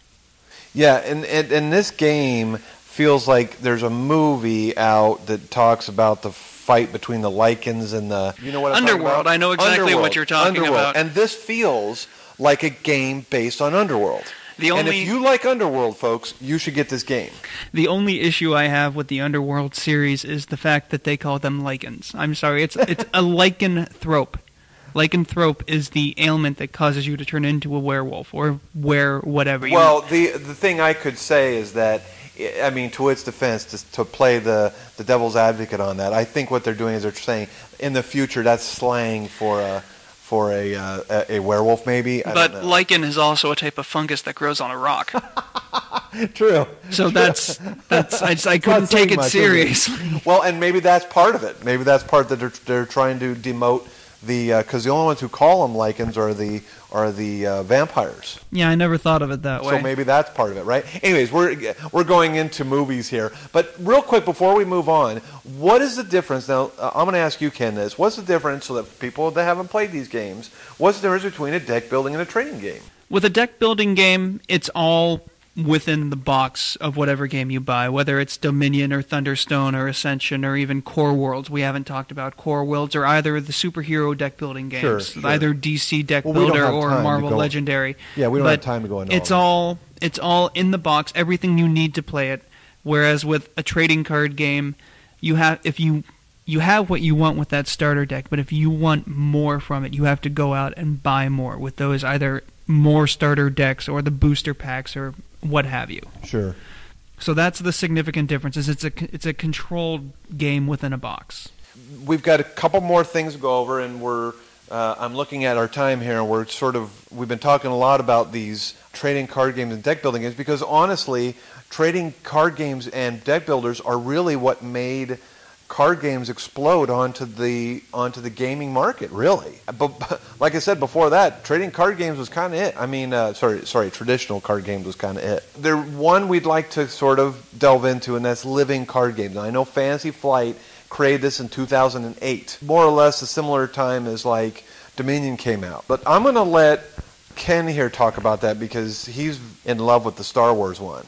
Yeah, and this game feels like there's a movie out that talks about the fight between the Lycans and the... You know what I'm Underworld. talking about? I know exactly what you're talking about. And this feels like a game based on Underworld. And if you like Underworld, folks, you should get this game. The only issue I have with the Underworld series is the fact that they call them Lycans. I'm sorry, it's a lycanthrope. Lycanthrope is the ailment that causes you to turn into a werewolf or whatever. Well, the thing I could say is that, I mean, to its defense, to play the devil's advocate on that, I think what they're doing is they're saying in the future that's slang for a werewolf, maybe. But lichen is also a type of fungus that grows on a rock. True. So that's I couldn't take it seriously. Well, and maybe that's part of it. Maybe that's part that they're trying to demote because the only ones who call them lichens are the vampires. Yeah, I never thought of it that way. So maybe that's part of it, right? Anyways, we're going into movies here, but real quick before we move on, what is the difference? Now, I'm going to ask you, Ken, this. What's the difference, so that for people that haven't played these games, what's the difference between a deck building and a trading game? With a deck building game, it's all within the box of whatever game you buy, whether it's Dominion or Thunderstone or Ascension or even Core Worlds. We haven't talked about Core Worlds or either of the superhero deck building games, sure. Either DC Deck Builder or Marvel Legendary. Yeah, we don't have time to go into all it's all in the box, everything you need to play it. Whereas with a trading card game, you you have what you want with that starter deck, but if you want more from it, you have to go out and buy more with those either more starter decks or the booster packs or what have you. Sure. So that's the significant difference. Is it's a controlled game within a box. We've got a couple more things to go over, and I'm looking at our time here, and we've been talking a lot about these trading card games and deck building games, because honestly, trading card games and deck builders are really what made card games explode onto the gaming market, really. But like I said before that, trading card games was kind of it. I mean, traditional card games was kind of it. There's one we'd like to sort of delve into, and that's living card games. Now, I know Fantasy Flight created this in 2008, more or less a similar time as like Dominion came out. But I'm going to let Ken here talk about that because he's in love with the Star Wars one.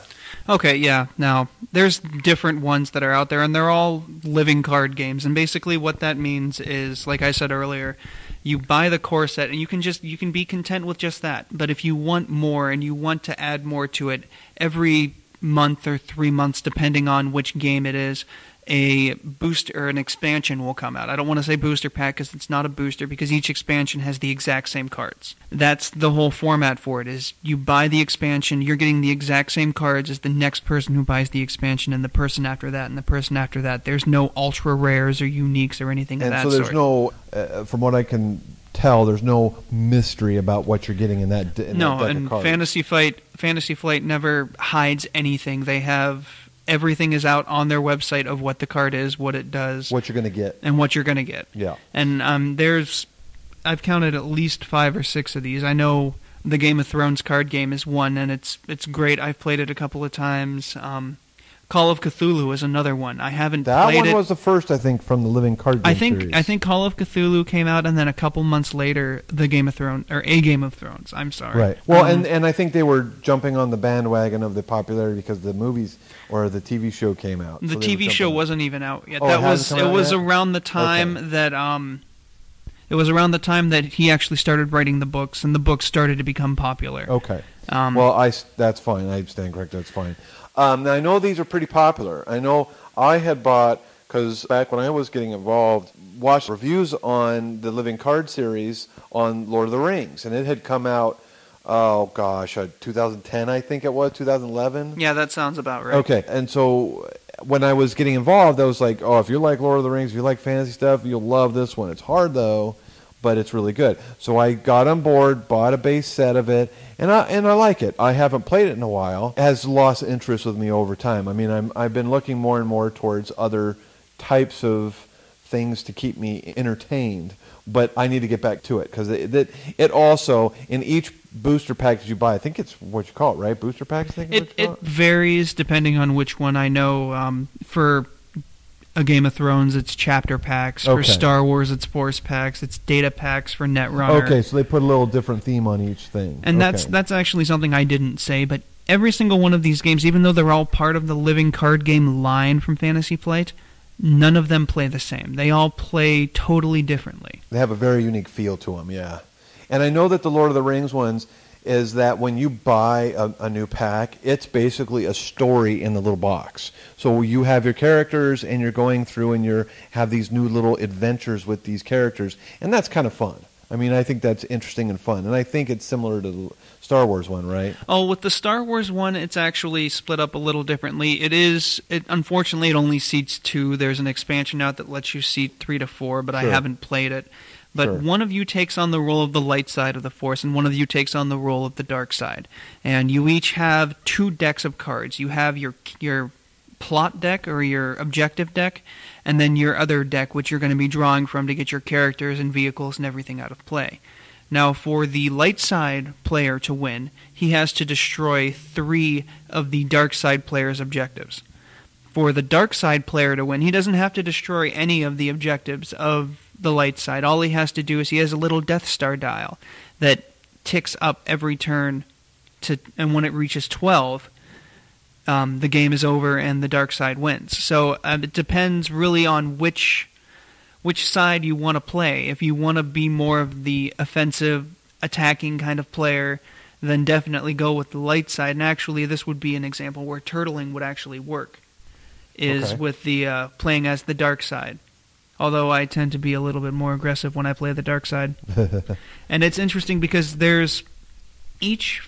Okay, yeah. Now, there's different ones that are out there, and they're all living card games. And basically what that means is, like I said earlier, you buy the core set, and you can be content with just that. But if you want more and you want to add more to it, every month or 3 months, depending on which game it is, a booster or an expansion will come out. I don't want to say booster pack because it's not a booster, because each expansion has the exact same cards. That's the whole format for it, is you buy the expansion, you're getting the exact same cards as the next person who buys the expansion, and the person after that, and the person after that. There's no ultra rares or uniques or anything of that sort. And so there's no, from what I can tell, there's no mystery about what you're getting in that deck of cards. Fantasy Flight never hides anything. They have... Everything is out on their website of what the card is, what it does, what you're going to get, and what you're going to get. Yeah. And I've counted at least 5 or 6 of these. I know the Game of Thrones card game is one, and it's great. I've played it a couple of times. Call of Cthulhu is another one. I haven't played it. That one was the first, I think, from the Living Card Game series. I think Call of Cthulhu came out, and then a couple months later, the Game of Thrones, or A Game of Thrones. I'm sorry. Right. Well, and I think they were jumping on the bandwagon of the popularity because the movies or the TV show came out. The TV show wasn't even out yet. Oh, it was around the time that it was around the time that he actually started writing the books, and the books started to become popular. Okay. Well, that's fine. I stand correct. That's fine. Now, I know these are pretty popular. I know I had bought, because back when I was getting involved, watched reviews on the Living Card series on Lord of the Rings, and it had come out, 2010, I think it was, 2011? Yeah, that sounds about right. Okay, and so when I was getting involved, I was like, if you like Lord of the Rings, if you like fantasy stuff, you'll love this one. It's hard, though, but it's really good. So I got on board, bought a base set of it, and I like it. I haven't played it in a while. It has lost interest with me over time. I mean, I've been looking more and more towards other types of things to keep me entertained, but I need to get back to it because it also, in each booster package you buy, I think it's what you call it, right? Booster packs? It varies depending on which one. I know for a Game of Thrones, it's chapter packs. Okay. For Star Wars, it's force packs. It's data packs for Netrunner. Okay, so they put a little different theme on each thing. And that's actually something I didn't say, but every single one of these games, even though they're all part of the Living Card Game line from Fantasy Flight, none of them play the same. They all play totally differently. They have a very unique feel to them, yeah. And I know that the Lord of the Rings ones is that when you buy a new pack, it's basically a story in the little box. So you have your characters, and you're going through and you have these new little adventures with these characters, and that's kind of fun. I mean, I think that's interesting and fun, and I think it's similar to the Star Wars one, right? Oh, with the Star Wars one, it's actually split up a little differently. Unfortunately, it only seats 2. There's an expansion out that lets you seat 3 to 4, but sure. I haven't played it. But sure. One of you takes on the role of the light side of the Force, and one of you takes on the role of the dark side. And you each have 2 decks of cards. You have your plot deck or your objective deck, and then your other deck, which you're going to be drawing from to get your characters and vehicles and everything out of play. Now, for the light side player to win, he has to destroy 3 of the dark side player's objectives. For the dark side player to win, he doesn't have to destroy any of the objectives of the light side. All he has to do is he has a little Death Star dial that ticks up every turn, and when it reaches 12, the game is over and the dark side wins. So it depends really on which side you want to play. If you want to be more of the offensive, attacking kind of player, then definitely go with the light side. And actually, this would be an example where turtling would actually work, is with the playing as the dark side. although I tend to be a little bit more aggressive when I play the dark side. And it's interesting because there's each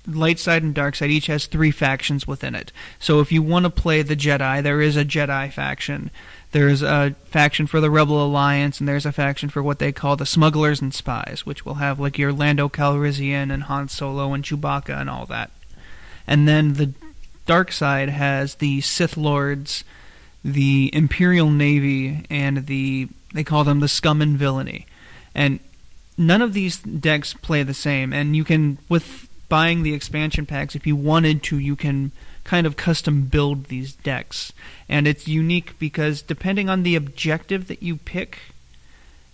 light side and dark side each has 3 factions within it. So if you want to play the Jedi, there is a Jedi faction. There's a faction for the Rebel Alliance, and there's a faction for what they call the Smugglers and Spies, which will have like your Lando Calrissian and Han Solo and Chewbacca and all that. And then the dark side has the Sith Lords, the Imperial Navy, and they call them the Scum and Villainy. And none of these decks play the same, and you can, with buying the expansion packs, if you wanted to, you can kind of custom build these decks. And it's unique because depending on the objective that you pick,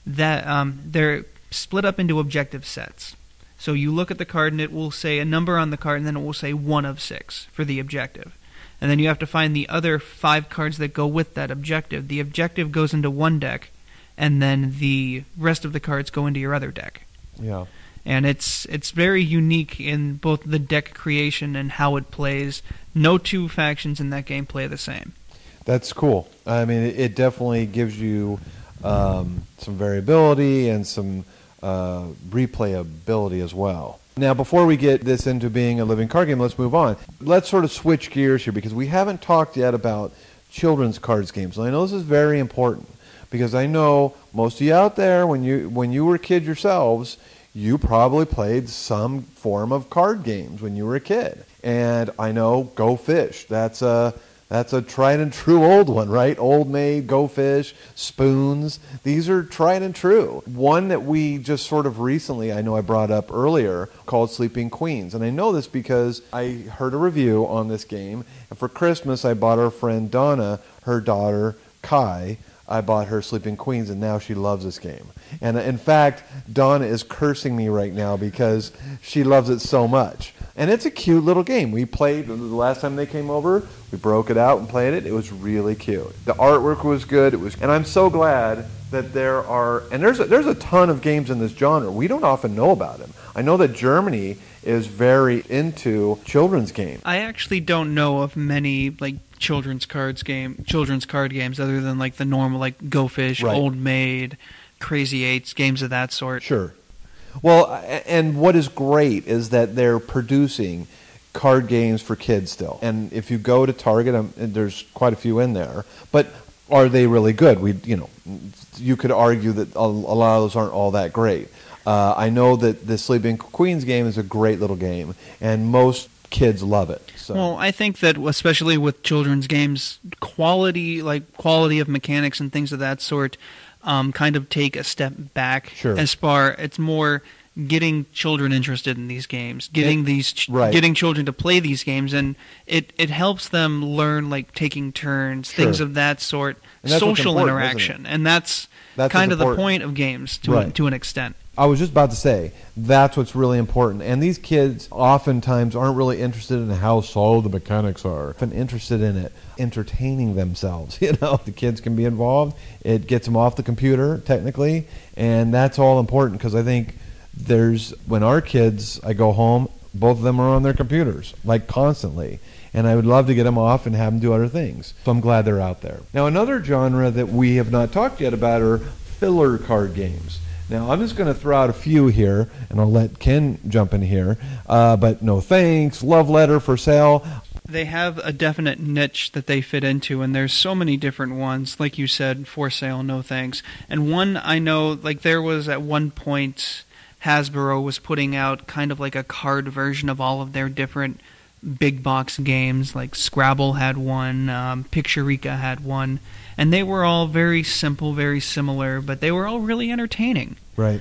that they're split up into objective sets. So you look at the card and it will say a number on the card, and then it will say 1 of 6 for the objective. And then you have to find the other 5 cards that go with that objective. The objective goes into one deck, and then the rest of the cards go into your other deck. Yeah. And it's very unique in both the deck creation and how it plays. No 2 factions in that game play the same. That's cool. I mean, it definitely gives you some variability and some replayability as well. Now, before we get this into being a living card game, let's move on. Let's sort of switch gears here because we haven't talked yet about children's cards games. And I know this is very important because I know most of you out there, when you were kids yourselves, you probably played some form of card games when you were a kid. And I know Go Fish. That's a tried and true old one, right? Old Maid, Go Fish, Spoons. These are tried and true. One that we just sort of recently, I know I brought up earlier, called Sleeping Queens. And I know this because I heard a review on this game. And for Christmas, I bought our friend Donna, her daughter, Kai, I bought her Sleeping Queens, and now she loves this game. And in fact, Donna is cursing me right now because she loves it so much. And it's a cute little game. We played, the last time they came over, we broke it out and played it. It was really cute. The artwork was good. And I'm so glad that there are, and there's a ton of games in this genre. We don't often know about them. I know that Germany is very into children's games. I actually don't know of many like children's card games other than like the normal like Go Fish, Right. Old Maid, Crazy Eights, games of that sort. Sure. Well, and what is great is that they're producing card games for kids still. And if you go to Target, there's quite a few in there. But are they really good? You could argue that a lot of those aren't all that great. I know that the Sleeping Queens game is a great little game, and most kids love it. So. Well, I think that especially with children's games, quality of mechanics and things of that sort kind of take a step back. Sure. It's more getting children interested in these games, getting children to play these games, and it helps them learn like taking turns, Sure. things of that sort, And that's social what's important, interaction, and that's That's kind of what's the important. point of games Right. to an extent. I was just about to say, that's what's really important. And these kids oftentimes aren't really interested in how solid the mechanics are. Often interested in it, entertaining themselves. The kids can be involved. It gets them off the computer, technically. And that's all important because I think when our kids, I go home, both of them are on their computers, like constantly. And I would love to get them off and have them do other things. So I'm glad they're out there. Now, another genre that we have not talked yet about are filler card games. Now, I'm just going to throw out a few here, and I'll let Ken jump in here. But No Thanks, Love Letter, For Sale. They have a definite niche that they fit into, and there's so many different ones. Like you said, For Sale, No Thanks. And one I know, like there was at one point, Hasbro was putting out kind of like a card version of all of their different big box games. Like Scrabble had one, Picturica had one. And they were all very simple, very similar, but they were all really entertaining. Right.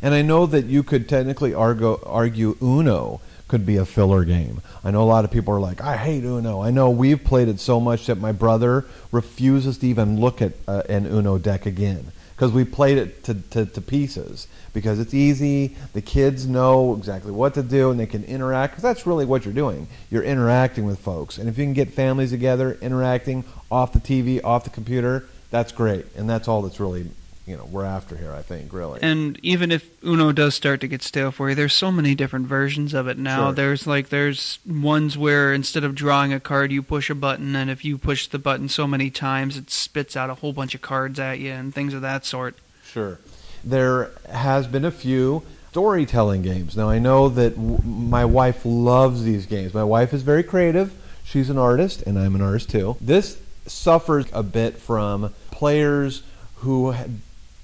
And I know that you could technically argue Uno could be a filler game. I know a lot of people are like, I hate Uno. I know we've played it so much that my brother refuses to even look at an Uno deck again because we played it to pieces because it's easy. The kids know exactly what to do and they can interact because that's really what you're doing. You're interacting with folks. And if you can get families together interacting off the TV, off the computer, that's great. And that's all that's really we're after here, I think, really. And even if Uno does start to get stale for you, there's so many different versions of it now. Sure. There's ones where instead of drawing a card, you push a button, and if you push the button so many times, it spits out a whole bunch of cards at you and things of that sort. Sure. There has been a few storytelling games. Now, I know that my wife loves these games. My wife is very creative. She's an artist, and I'm an artist too. This suffers a bit from players who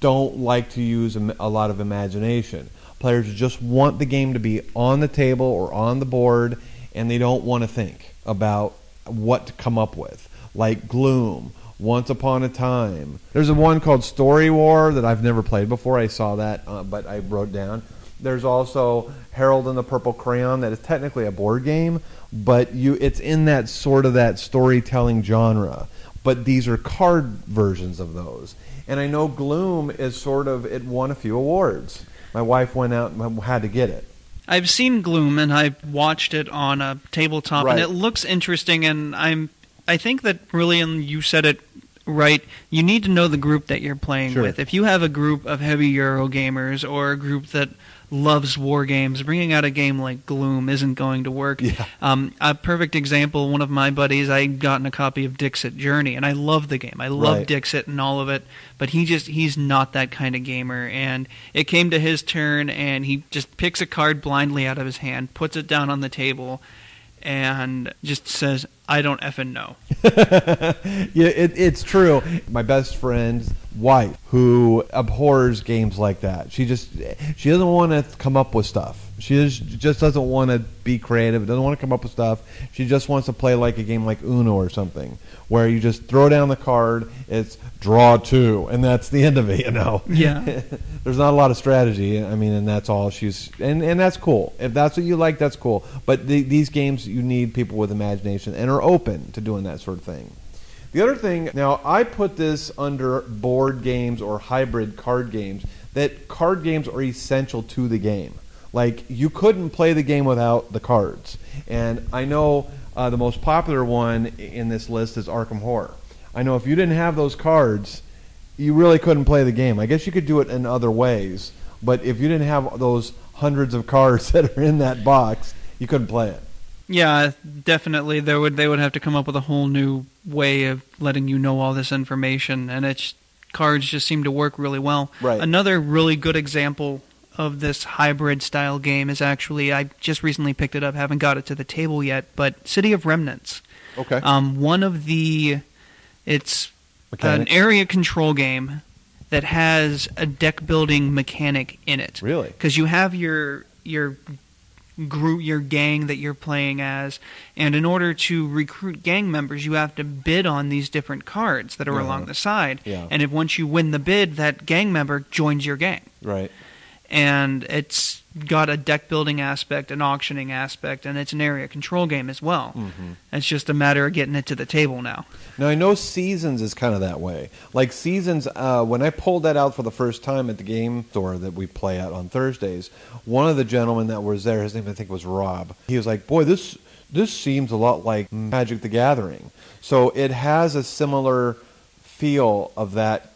don't like to use a lot of imagination. Players who just want the game to be on the table or on the board, and they don't want to think about what to come up with. Like Gloom, Once Upon a Time. There's one called Story War that I've never played before. I saw that, but I wrote down. There's also Harold and the Purple Crayon that is technically a board game, but it's in that sort of that storytelling genre. But these are card versions of those. And I know Gloom is it won a few awards. My wife went out and had to get it. I've seen Gloom, and I've watched it on a tabletop, Right. and it looks interesting, and I think that really, and you said it right, you need to know the group that you're playing Sure. with. If you have a group of heavy Euro gamers or a group that loves war games, bringing out a game like Gloom isn't going to work. Yeah. A perfect example, one of my buddies, I had gotten a copy of Dixit Journey, and I love the game. I love Right. Dixit and all of it, but he's not that kind of gamer, and it came to his turn, and he just picks a card blindly out of his hand, puts it down on the table, and just says, I don't effing know. Yeah, it's true. My best friend's wife, who abhors games like that, she doesn't want to come up with stuff. She just doesn't want to be creative, doesn't want to come up with stuff. She just wants to play like a game like Uno or something, where you just throw down the card, it's draw two, and that's the end of it, Yeah. There's not a lot of strategy, I mean, and that's all and that's cool. If that's what you like, that's cool. But these games, you need people with imagination and are open to doing that sort of thing. The other thing, now I put this under board games or hybrid card games, that card games are essential to the game. Like, you couldn't play the game without the cards. And I know the most popular one in this list is Arkham Horror. I know if you didn't have those cards, you really couldn't play the game. I guess you could do it in other ways, but if you didn't have those hundreds of cards that are in that box, you couldn't play it. Yeah, definitely. They would have to come up with a whole new way of letting you know all this information, and cards just seem to work really well. Right. Another really good example of this hybrid style game is actually, I just recently picked it up, haven't got it to the table yet, but City of Remnants. Okay. It's Mechanics? an area control game that has a deck building mechanic in it. Really? Because you have your group, your gang that you're playing as, and in order to recruit gang members, you have to bid on these different cards that are along the side. Yeah. And if once you win the bid, that gang member joins your gang. Right. And it's got a deck building aspect, an auctioning aspect, and it's an area control game as well. Mm-hmm. It's just a matter of getting it to the table now. Now, I know Seasons is kind of that way. Like Seasons, when I pulled that out for the first time at the game store that we play at on Thursdays, one of the gentlemen that was there, his name I think was Rob, he was like, boy, this seems a lot like Magic the Gathering. So it has a similar feel of that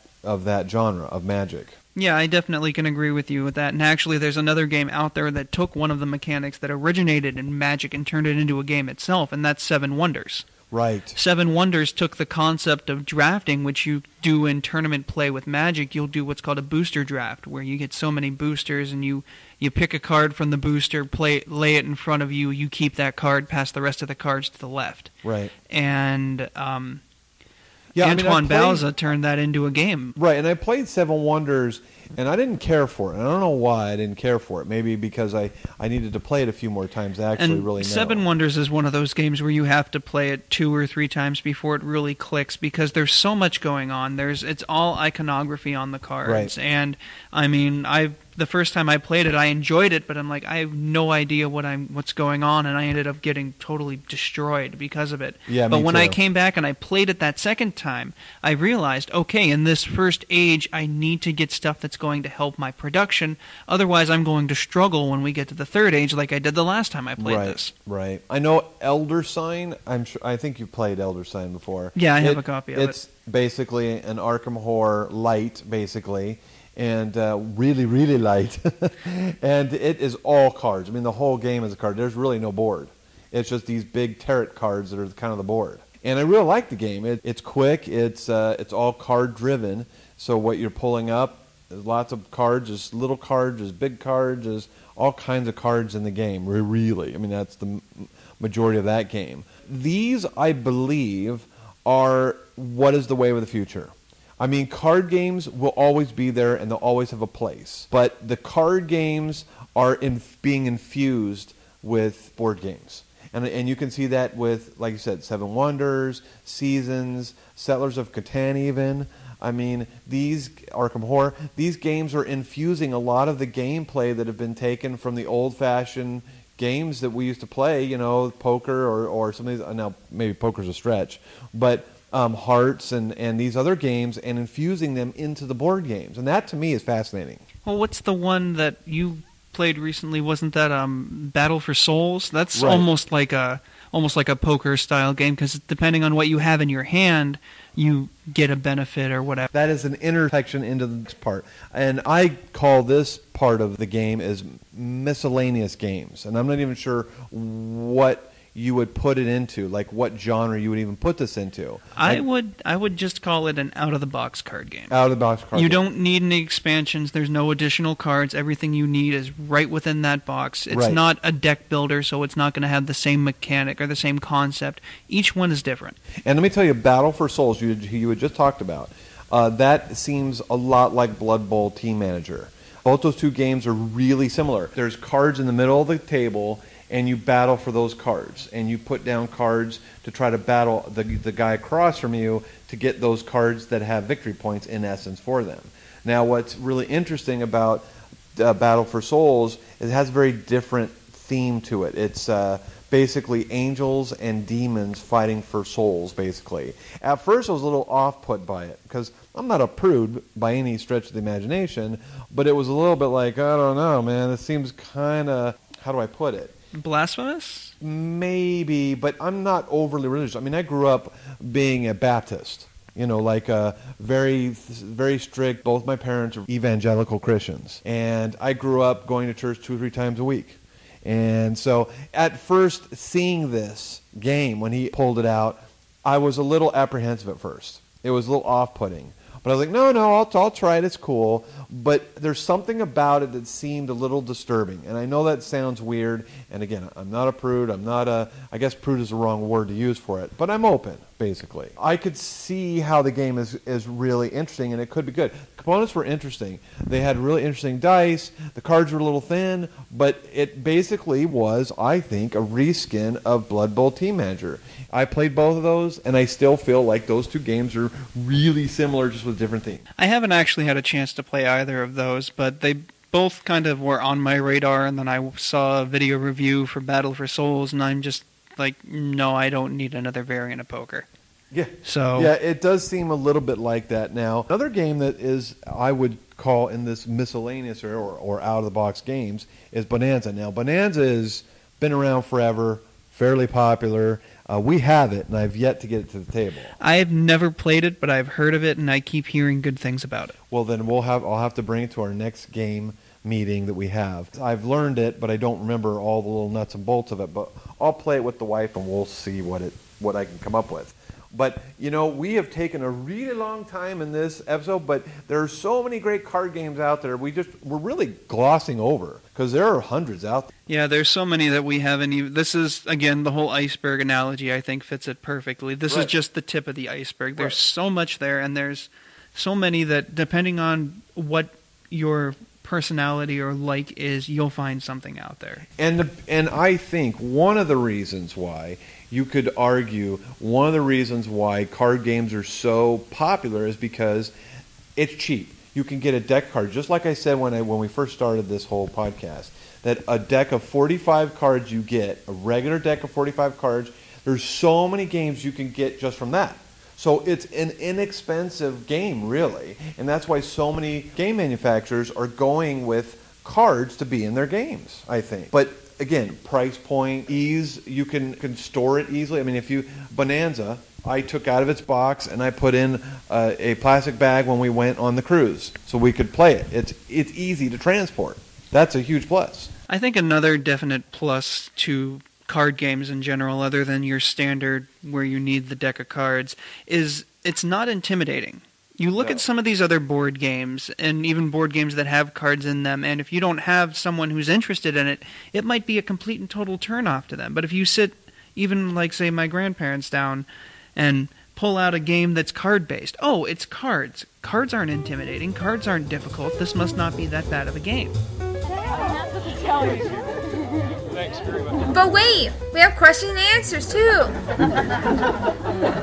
genre of Magic. Yeah, I definitely can agree with you with that. And actually, there's another game out there that took one of the mechanics that originated in Magic and turned it into a game itself, and that's Seven Wonders. Right. Seven Wonders took the concept of drafting, which you do in tournament play with Magic. You'll do what's called a booster draft, where you get so many boosters, and you pick a card from the booster, lay it in front of you, you keep that card, pass the rest of the cards to the left. Right. And Yeah, Antoine I played- Bauza turned that into a game. Right, and I played Seven Wonders, and I didn't care for it. And I don't know why I didn't care for it. Maybe because I needed to play it a few more times to actually And really know. Seven Wonders is one of those games where you have to play it 2 or 3 times before it really clicks, because there's so much going on. It's all iconography on the cards. Right. And I mean, the first time I played it, I enjoyed it, but I'm like, I have no idea what's going on, and I ended up getting totally destroyed because of it. Yeah, but me when too. I came back and I played it that second time, I realized, okay, in this first age, I need to get stuff that's it's going to help my production. Otherwise, I'm going to struggle when we get to the third age like I did the last time I played this. Right. I know Elder Sign. I think you played Elder Sign before. Yeah, I have a copy of it. It's basically an Arkham Horror light, basically, and really, really light. And it is all cards. I mean, the whole game is a card. There's really no board. It's just these big tarot cards that are kind of the board. And I really like the game. It's quick. It's all card driven. So what you're pulling up, there's lots of cards. There's little cards. There's big cards. There's all kinds of cards in the game. Really, I mean, that's the majority of that game. These, I believe, are what is the wave of the future. I mean, card games will always be there, and they'll always have a place. But the card games are being infused with board games. And you can see that with, like you said, Seven Wonders, Seasons, Settlers of Catan even. I mean, these Arkham Horror, these games are infusing a lot of the gameplay that have been taken from the old-fashioned games that we used to play, you know, poker or some of these, now maybe poker's a stretch, but Hearts and these other games, and infusing them into the board games. And that, to me, is fascinating. Well, what's the one that you played recently? Wasn't that Battle for Souls? That's right. almost like a poker style game, because depending on what you have in your hand, you get a benefit or whatever. That is an intersection into this part, and I call this part of the game as miscellaneous games, and I'm not even sure what you would put it into, like what genre you would even put this into. I would just call it an out-of-the-box card game. Out-of-the-box card You game. don't need any expansions. There's no additional cards. Everything you need is right within that box. It's Right. not a deck builder, so it's not going to have the same mechanic or the same concept. Each one is different. And let me tell you, Battle for Souls, you had just talked about, that seems a lot like Blood Bowl Team Manager. Both those two games are really similar. There's cards in the middle of the table, and you battle for those cards, and you put down cards to try to battle the guy across from you to get those cards that have victory points in essence for them. Now, what's really interesting about Battle for Souls is it has a very different theme to it. It's basically angels and demons fighting for souls, basically. At first, I was a little off-put by it, because I'm not a prude by any stretch of the imagination, but it was a little bit like, I don't know, man, it seems kind of, how do I put it? Blasphemous? Maybe, but I'm not overly religious. I mean, I grew up being a Baptist, you know, like very, very strict. Both my parents are evangelical Christians, and I grew up going to church 2 or 3 times a week. And so at first, seeing this game, when he pulled it out, I was a little apprehensive at first. It was a little off-putting. But I was like, no, I'll try it. It's cool. But there's something about it that seemed a little disturbing. And I know that sounds weird. And again, I'm not a prude. I guess prude is the wrong word to use for it. But I'm open, basically. I could see how the game is really interesting, and it could be good. Components were interesting. They had really interesting dice. The cards were a little thin. But it basically was, I think, a reskin of Blood Bowl Team Manager. I played both of those, and I still feel like those two games are really similar, just with different themes. I haven't actually had a chance to play either of those, but they both kind of were on my radar, and then I saw a video review for Battle for Souls, and I'm just like, no, I don't need another variant of poker. Yeah. So yeah, it does seem a little bit like that now. Another game that is, I would call in this miscellaneous or out-of-the-box games is Bonanza. Now, Bonanza has been around forever, fairly popular. We have it, and I've yet to get it to the table. I've never played it, but I've heard of it, and I keep hearing good things about it. Well, then I'll have to bring it to our next game meeting that we have. I've learned it, but I don't remember all the little nuts and bolts of it. But I'll play it with the wife, and we'll see what I can come up with. But, you know, we have taken a really long time in this episode, but there are so many great card games out there. We're really glossing over, because there are hundreds out there. Yeah, there's so many that we haven't even... This is, again, the whole iceberg analogy, I think, fits it perfectly. This is just the tip of the iceberg. There's so much there, and there's so many that, depending on what your personality or like is, you'll find something out there. And I think one of the reasons why... You could argue one of the reasons why card games are so popular is because it's cheap. You can get a deck card, just like I said when we first started this whole podcast, that a deck of 45 cards you get, a regular deck of 45 cards, there's so many games you can get just from that. So it's an inexpensive game, really. And that's why so many game manufacturers are going with cards to be in their games, I think. But again, price point, ease, you can store it easily. I mean, if you, Bonanza, I took out of its box and I put in a plastic bag when we went on the cruise so we could play it. It's easy to transport. That's a huge plus. I think another definite plus to card games in general, other than your standard where you need the deck of cards, is it's not intimidating. You look at some of these other board games, and even board games that have cards in them, and if you don't have someone who's interested in it, it might be a complete and total turn-off to them. But if you sit, even like, say, my grandparents down, and pull out a game that's card-based. Oh, it's cards. Cards aren't intimidating. Cards aren't difficult. This must not be that bad of a game. But wait, we have question and answers too.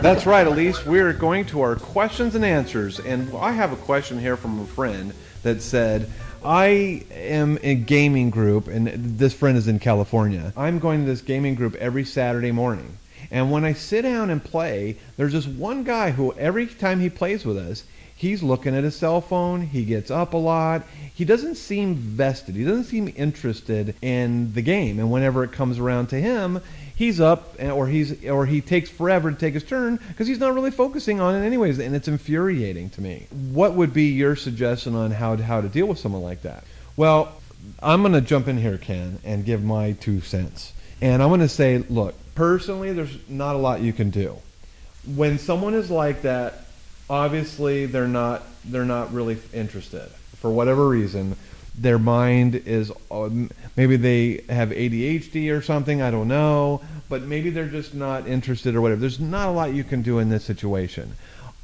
That's right, Elise. We're going to our questions and answers. And I have a question here from a friend that said, I am in a gaming group, and this friend is in California. I'm going to this gaming group every Saturday morning. And when I sit down and play, there's this one guy who every time he plays with us, he's looking at his cell phone, he gets up a lot, he doesn't seem vested, he doesn't seem interested in the game, and whenever it comes around to him, he's up, or he takes forever to take his turn, because he's not really focusing on it anyways, and it's infuriating to me. What would be your suggestion on how to deal with someone like that? Well, I'm going to jump in here, Ken, and give my 2 cents. And I'm going to say, look, personally, there's not a lot you can do. When someone is like that, obviously they're not really interested. For whatever reason, their mind is, maybe they have ADHD or something, I don't know, but maybe they're just not interested or whatever. There's not a lot you can do in this situation.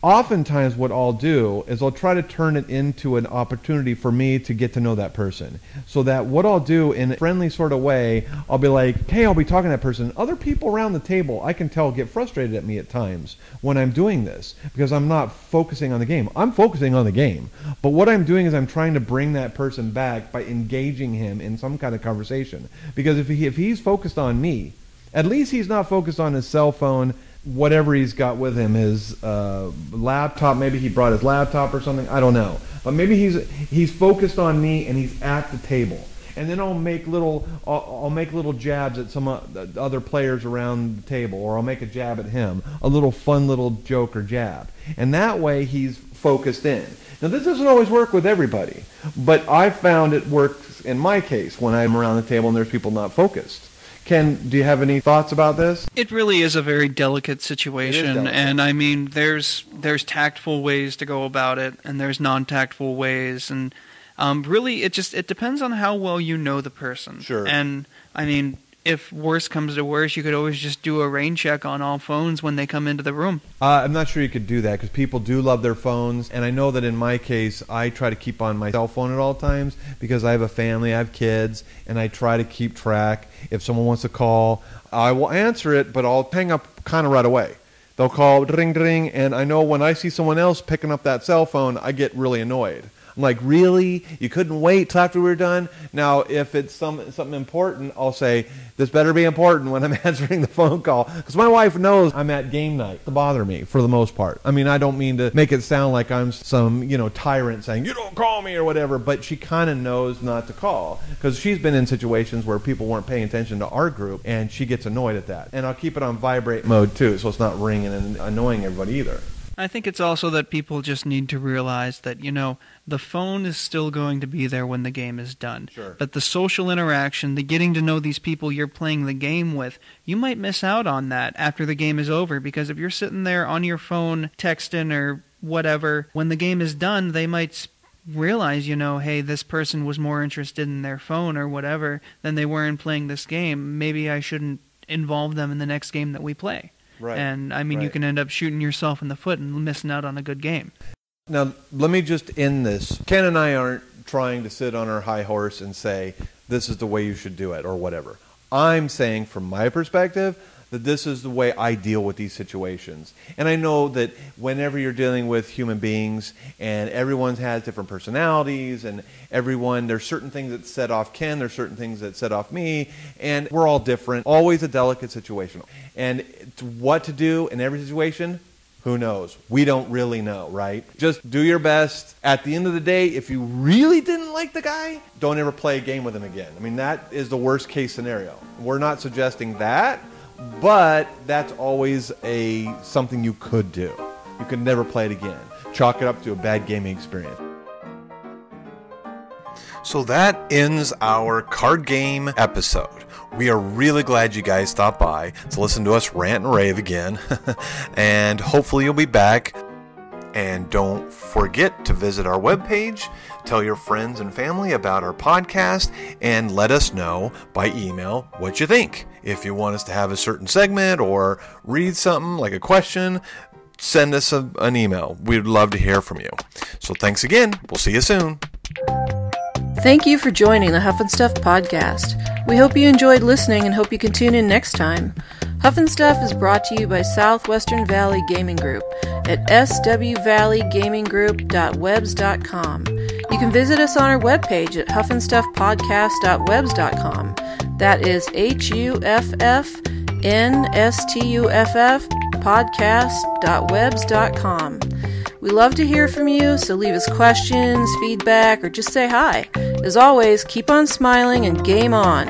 Oftentimes what I'll do is I'll try to turn it into an opportunity for me to get to know that person. So that what I'll do in a friendly sort of way, I'll be like, hey, I'll be talking to that person. Other people around the table, I can tell, get frustrated at me at times when I'm doing this because I'm not focusing on the game. I'm focusing on the game. But what I'm doing is I'm trying to bring that person back by engaging him in some kind of conversation. Because if he's focused on me, at least he's not focused on his cell phone, whatever he's got with him, his laptop, maybe he brought his laptop or something, I don't know. But maybe he's focused on me and he's at the table. And then I'll make little jabs at some other players around the table, or I'll make a jab at him, a little fun little joke or jab. And that way he's focused in. Now this doesn't always work with everybody, but I've found it works in my case when I'm around the table and there's people not focused. Ken, do you have any thoughts about this? It really is a very delicate situation, and I mean, there's tactful ways to go about it, and there's non-tactful ways, and really, it depends on how well you know the person. Sure. And I mean, if worse comes to worse, you could always just do a rain check on all phones when they come into the room. I'm not sure you could do that because people do love their phones, and I know that in my case, I try to keep on my cell phone at all times because I have a family, I have kids, and I try to keep track. If someone wants to call, I will answer it, but I'll hang up kind of right away. They'll call, ring, ring, and I know when I see someone else picking up that cell phone, I get really annoyed. I'm like, really? You couldn't wait till after we were done? Now, if it's something important, I'll say, this better be important when I'm answering the phone call. Because my wife knows I'm at game night to bother me for the most part. I mean, I don't mean to make it sound like I'm some, tyrant saying, you don't call me or whatever, but she kind of knows not to call. Because she's been in situations where people weren't paying attention to our group, and she gets annoyed at that. And I'll keep it on vibrate mode, too, so it's not ringing and annoying everybody either. I think it's also that people just need to realize that, the phone is still going to be there when the game is done. Sure. But the social interaction, the getting to know these people you're playing the game with, you might miss out on that after the game is over, because if you're sitting there on your phone texting or whatever, when the game is done, they might realize, hey, this person was more interested in their phone or whatever than they were in playing this game. Maybe I shouldn't involve them in the next game that we play. Right. And, I mean, you can end up shooting yourself in the foot and missing out on a good game. Now, let me just end this. Ken and I aren't trying to sit on our high horse and say, this is the way you should do it or whatever. I'm saying, from my perspective, that this is the way I deal with these situations. And I know that whenever you're dealing with human beings and everyone has different personalities and there's certain things that set off Ken, there's certain things that set off me, and we're all different. Always a delicate situation. And what to do in every situation, Who knows? We don't really know, right? Just do your best. At the end of the day, if you really didn't like the guy, don't ever play a game with him again. I mean, that is the worst case scenario. We're not suggesting that, but that's always something you could do. You could never play it again. Chalk it up to a bad gaming experience. So that ends our card game episode. We are really glad you guys stopped by to listen to us rant and rave again. And hopefully you'll be back. And don't forget to visit our webpage, tell your friends and family about our podcast, and let us know by email what you think. If you want us to have a certain segment or read something like a question, send us an email. We'd love to hear from you. So thanks again. We'll see you soon. Thank you for joining the Huff-N-Stuff podcast. We hope you enjoyed listening and hope you can tune in next time. Huff-N-Stuff is brought to you by Southwestern Valley Gaming Group at swvalleygamingsgroup.webs.com. You can visit us on our webpage at huffnstuffpodcast.webs.com. That is HUFFNSTUFF podcast.webs.com. We love to hear from you, so leave us questions, feedback, or just say hi. As always, keep on smiling and game on.